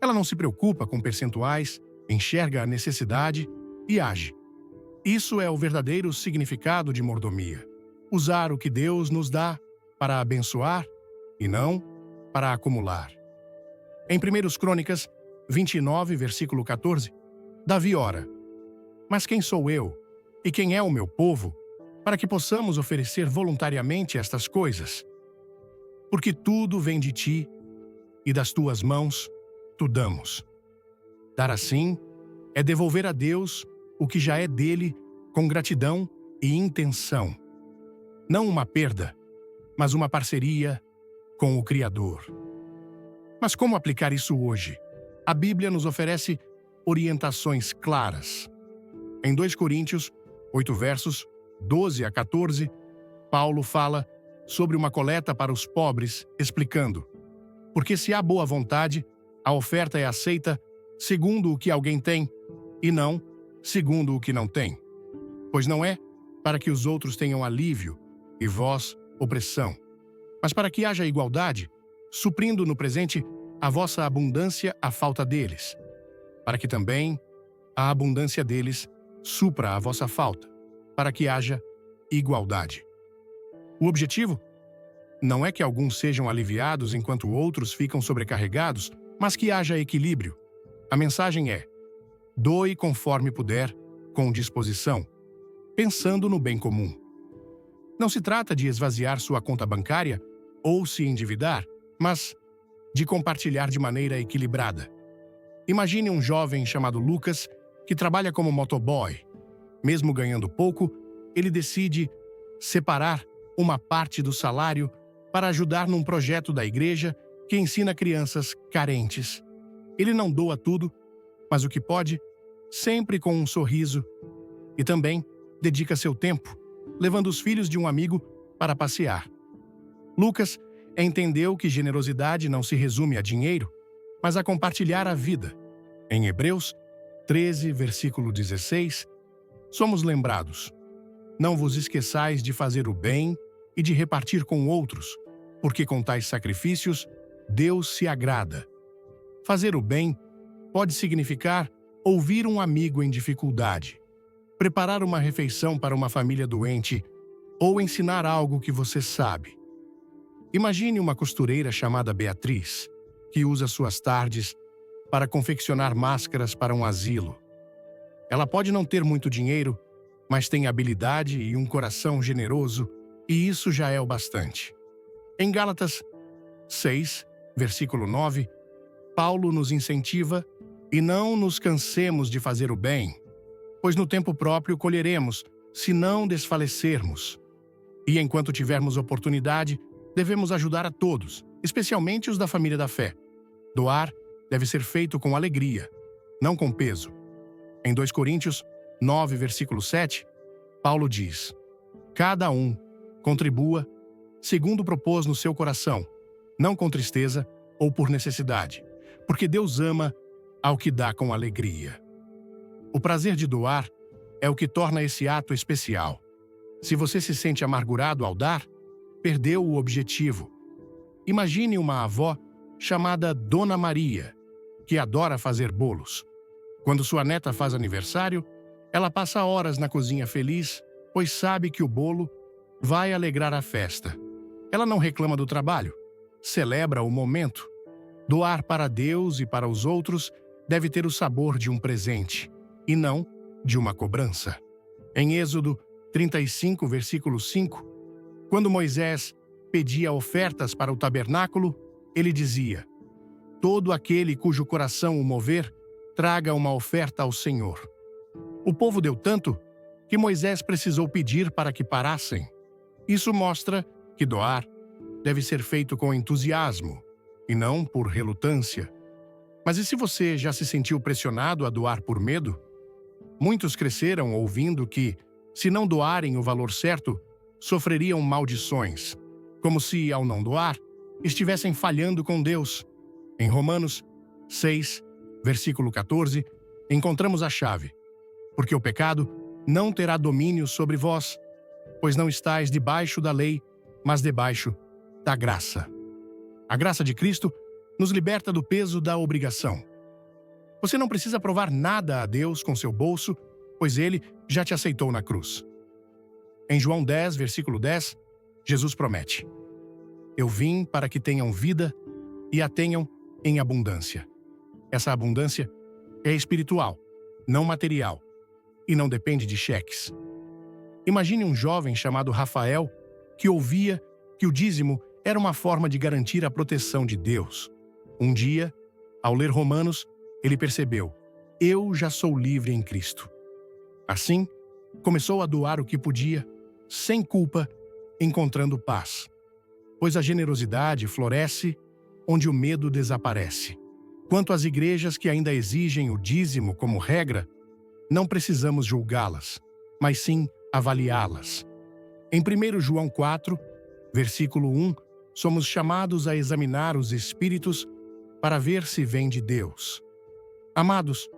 Ela não se preocupa com percentuais, enxerga a necessidade e age. Isso é o verdadeiro significado de mordomia. Usar o que Deus nos dá para abençoar e não para acumular. Em 1 Crônicas 29, versículo 14, Davi ora: Mas quem sou eu e quem é o meu povo para que possamos oferecer voluntariamente estas coisas? Porque tudo vem de ti e das tuas mãos tu damos. Dar assim é devolver a Deus o que já é dele com gratidão e intenção. Não uma perda, mas uma parceria com o Criador. Mas como aplicar isso hoje? A Bíblia nos oferece orientações claras. Em 2 Coríntios 8 versos 12 a 14, Paulo fala sobre uma coleta para os pobres, explicando: Porque se há boa vontade, a oferta é aceita segundo o que alguém tem, e não segundo o que não tem. Pois não é para que os outros tenham alívio e vós opressão, mas para que haja igualdade, suprindo no presente a vossa abundância a falta deles, para que também a abundância deles supra a vossa falta, para que haja igualdade. O objetivo não é que alguns sejam aliviados enquanto outros ficam sobrecarregados, mas que haja equilíbrio. A mensagem é: doe conforme puder, com disposição, pensando no bem comum. Não se trata de esvaziar sua conta bancária ou se endividar, mas de compartilhar de maneira equilibrada. Imagine um jovem chamado Lucas que trabalha como motoboy. Mesmo ganhando pouco, ele decide separar uma parte do salário para ajudar num projeto da igreja que ensina crianças carentes. Ele não doa tudo, mas o que pode, sempre com um sorriso, e também dedica seu tempo, levando os filhos de um amigo para passear. Lucas entendeu que generosidade não se resume a dinheiro, mas a compartilhar a vida. Em Hebreus 13, versículo 16, somos lembrados: Não vos esqueçais de fazer o bem e de repartir com outros, porque com tais sacrifícios Deus se agrada. Fazer o bem pode significar ouvir um amigo em dificuldade, preparar uma refeição para uma família doente ou ensinar algo que você sabe. Imagine uma costureira chamada Beatriz, que usa suas tardes para confeccionar máscaras para um asilo. Ela pode não ter muito dinheiro, mas tem habilidade e um coração generoso, e isso já é o bastante. Em Gálatas 6, versículo 9, Paulo nos incentiva: E não nos cansemos de fazer o bem, pois no tempo próprio colheremos, se não desfalecermos. E enquanto tivermos oportunidade, devemos ajudar a todos, especialmente os da família da fé. Doar deve ser feito com alegria, não com peso. Em 2 Coríntios 9, versículo 7, Paulo diz: Cada um contribua segundo propôs no seu coração, não com tristeza ou por necessidade, porque Deus ama ao que dá com alegria. O prazer de doar é o que torna esse ato especial. Se você se sente amargurado ao dar, perdeu o objetivo. Imagine uma avó chamada Dona Maria, que adora fazer bolos. Quando sua neta faz aniversário, ela passa horas na cozinha feliz, pois sabe que o bolo vai alegrar a festa. Ela não reclama do trabalho, celebra o momento. Doar para Deus e para os outros deve ter o sabor de um presente, e não de uma cobrança. Em Êxodo 35, versículo 5, quando Moisés pedia ofertas para o tabernáculo, ele dizia: todo aquele cujo coração o mover, traga uma oferta ao Senhor. O povo deu tanto que Moisés precisou pedir para que parassem. Isso mostra que doar deve ser feito com entusiasmo e não por relutância. Mas e se você já se sentiu pressionado a doar por medo? Muitos cresceram ouvindo que, se não doarem o valor certo, sofreriam maldições, como se, ao não doar, estivessem falhando com Deus. Em Romanos 6, versículo 14, encontramos a chave: porque o pecado não terá domínio sobre vós, pois não estáis debaixo da lei, mas debaixo da graça. A graça de Cristo nos liberta do peso da obrigação. Você não precisa provar nada a Deus com seu bolso, pois Ele já te aceitou na cruz. Em João 10, versículo 10, Jesus promete: eu vim para que tenham vida e a tenham em abundância. Essa abundância é espiritual, não material, e não depende de cheques. Imagine um jovem chamado Rafael que ouvia que o dízimo era uma forma de garantir a proteção de Deus. Um dia, ao ler Romanos, ele percebeu: eu já sou livre em Cristo. Assim, começou a doar o que podia, sem culpa, encontrando paz. Pois a generosidade floresce onde o medo desaparece. Quanto às igrejas que ainda exigem o dízimo como regra, não precisamos julgá-las, mas sim avaliá-las. Em 1 João 4, versículo 1, somos chamados a examinar os espíritos para ver se vêm de Deus. Amados,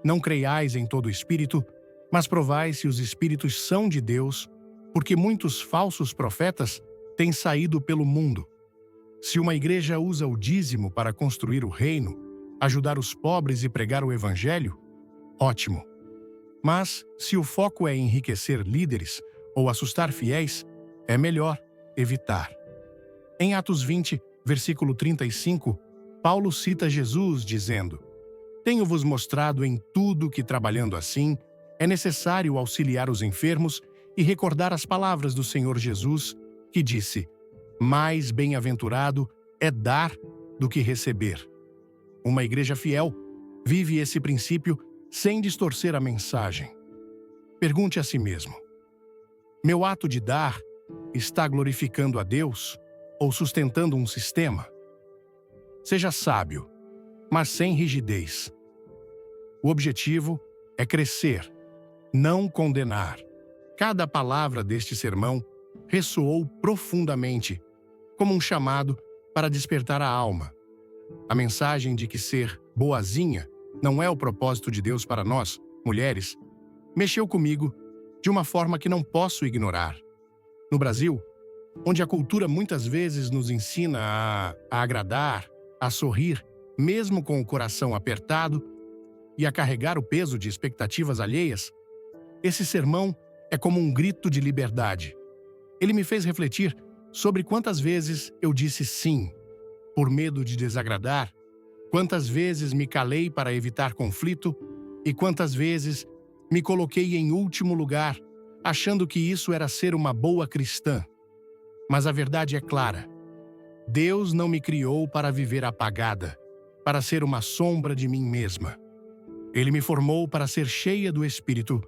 não creiais em todo espírito, mas provai se os espíritos são de Deus, porque muitos falsos profetas têm saído pelo mundo. Se uma igreja usa o dízimo para construir o reino, ajudar os pobres e pregar o evangelho, ótimo. Mas, se o foco é enriquecer líderes ou assustar fiéis, é melhor evitar. Em Atos 20, versículo 35, Paulo cita Jesus dizendo: tenho-vos mostrado em tudo que, trabalhando assim, é necessário auxiliar os enfermos e recordar as palavras do Senhor Jesus, que disse: mais bem-aventurado é dar do que receber. Uma igreja fiel vive esse princípio sem distorcer a mensagem. Pergunte a si mesmo: meu ato de dar está glorificando a Deus ou sustentando um sistema? Seja sábio, mas sem rigidez. O objetivo é crescer, não condenar. Cada palavra deste sermão ressoou profundamente, como um chamado para despertar a alma. A mensagem de que ser boazinha não é o propósito de Deus para nós, mulheres, mexeu comigo de uma forma que não posso ignorar. No Brasil, onde a cultura muitas vezes nos ensina a agradar, a sorrir, mesmo com o coração apertado, e a carregar o peso de expectativas alheias, esse sermão é como um grito de liberdade. Ele me fez refletir sobre quantas vezes eu disse sim, por medo de desagradar, quantas vezes me calei para evitar conflito e quantas vezes me coloquei em último lugar, achando que isso era ser uma boa cristã. Mas a verdade é clara: Deus não me criou para viver apagada, para ser uma sombra de mim mesma. Ele me formou para ser cheia do Espírito,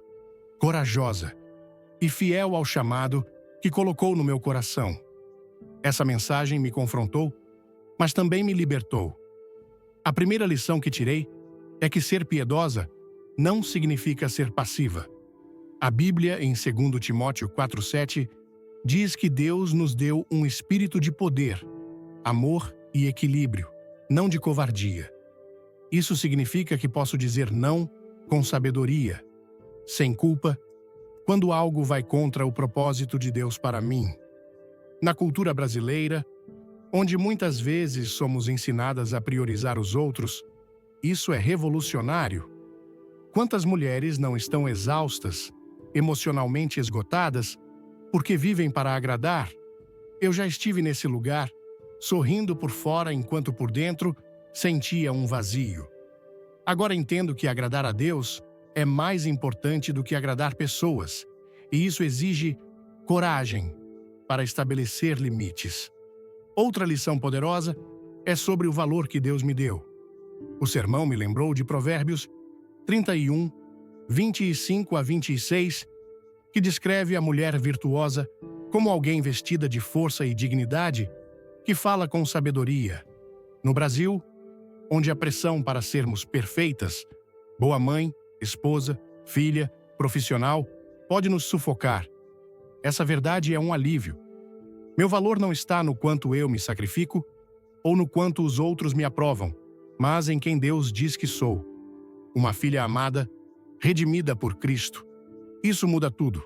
corajosa e fiel ao chamado que colocou no meu coração. Essa mensagem me confrontou, mas também me libertou. A primeira lição que tirei é que ser piedosa não significa ser passiva. A Bíblia, em 2 Timóteo 4,7, diz que Deus nos deu um espírito de poder, amor e equilíbrio, não de covardia. Isso significa que posso dizer não com sabedoria, sem culpa, quando algo vai contra o propósito de Deus para mim. Na cultura brasileira, onde muitas vezes somos ensinadas a priorizar os outros, isso é revolucionário. Quantas mulheres não estão exaustas, emocionalmente esgotadas, porque vivem para agradar? Eu já estive nesse lugar, sorrindo por fora enquanto por dentro sentia um vazio. Agora entendo que agradar a Deus é mais importante do que agradar pessoas, e isso exige coragem para estabelecer limites. Outra lição poderosa é sobre o valor que Deus me deu. O sermão me lembrou de Provérbios 31, 25 a 26, que descreve a mulher virtuosa como alguém vestida de força e dignidade, que fala com sabedoria. No Brasil, onde a pressão para sermos perfeitas, boa mãe, esposa, filha, profissional, pode nos sufocar. Essa verdade é um alívio. Meu valor não está no quanto eu me sacrifico ou no quanto os outros me aprovam, mas em quem Deus diz que sou. Uma filha amada, redimida por Cristo. Isso muda tudo.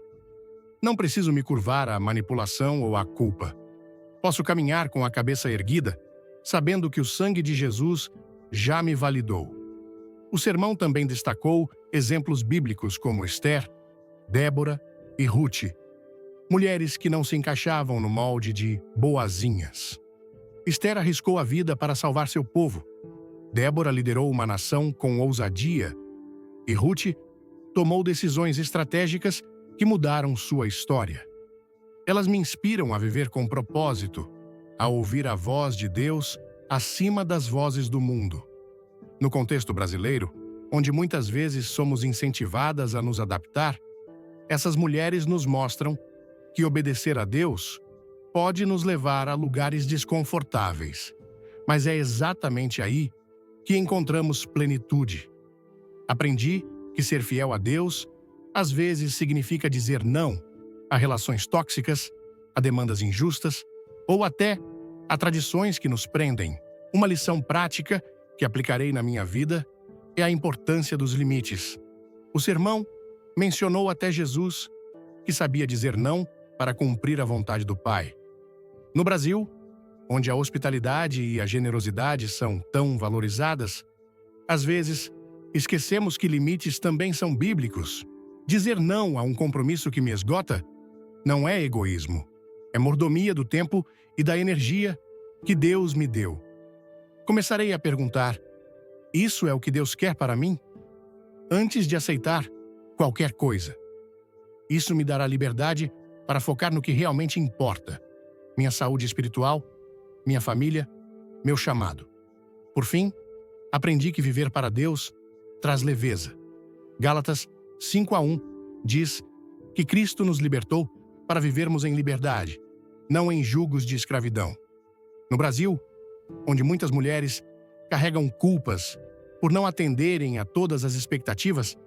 Não preciso me curvar à manipulação ou à culpa. Posso caminhar com a cabeça erguida, sabendo que o sangue de Jesus já me validou. O sermão também destacou exemplos bíblicos como Esther, Débora e Ruth, mulheres que não se encaixavam no molde de boazinhas. Esther arriscou a vida para salvar seu povo. Débora liderou uma nação com ousadia e Ruth tomou decisões estratégicas que mudaram sua história. Elas me inspiram a viver com propósito, a ouvir a voz de Deus acima das vozes do mundo. No contexto brasileiro, onde muitas vezes somos incentivadas a nos adaptar, essas mulheres nos mostram que obedecer a Deus pode nos levar a lugares desconfortáveis, mas é exatamente aí que encontramos plenitude. Aprendi que ser fiel a Deus às vezes significa dizer não a relações tóxicas, a demandas injustas ou até a tradições que nos prendem. Uma lição prática que aplicarei na minha vida é a importância dos limites. O sermão mencionou até Jesus, que sabia dizer não para cumprir a vontade do Pai. No Brasil, onde a hospitalidade e a generosidade são tão valorizadas, às vezes esquecemos que limites também são bíblicos. Dizer não a um compromisso que me esgota não é egoísmo, é mordomia do tempo e da energia que Deus me deu. Começarei a perguntar: isso é o que Deus quer para mim? Antes de aceitar qualquer coisa. Isso me dará liberdade para focar no que realmente importa: minha saúde espiritual, minha família, meu chamado. Por fim, aprendi que viver para Deus traz leveza. Gálatas 5:1 diz que Cristo nos libertou para vivermos em liberdade, não em julgos de escravidão. No Brasil, onde muitas mulheres carregam culpas por não atenderem a todas as expectativas,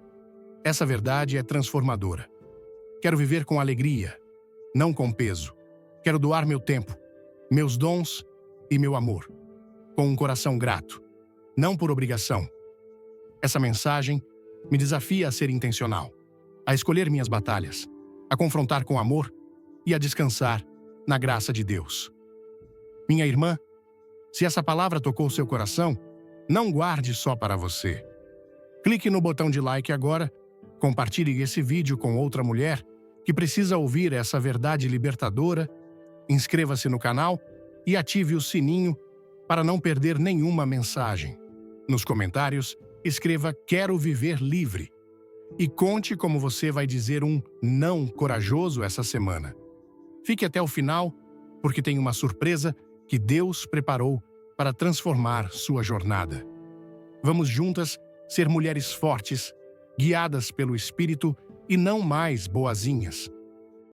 essa verdade é transformadora. Quero viver com alegria, não com peso. Quero doar meu tempo, meus dons e meu amor, com um coração grato, não por obrigação. Essa mensagem me desafia a ser intencional, a escolher minhas batalhas, a confrontar com amor e a descansar na graça de Deus. Minha irmã, se essa palavra tocou seu coração, não guarde só para você. Clique no botão de like agora, compartilhe esse vídeo com outra mulher que precisa ouvir essa verdade libertadora, inscreva-se no canal e ative o sininho para não perder nenhuma mensagem. Nos comentários, escreva "Quero viver livre" e conte como você vai dizer um não corajoso essa semana. Fique até o final, porque tem uma surpresa que Deus preparou para transformar sua jornada. Vamos juntas ser mulheres fortes, guiadas pelo Espírito e não mais boazinhas.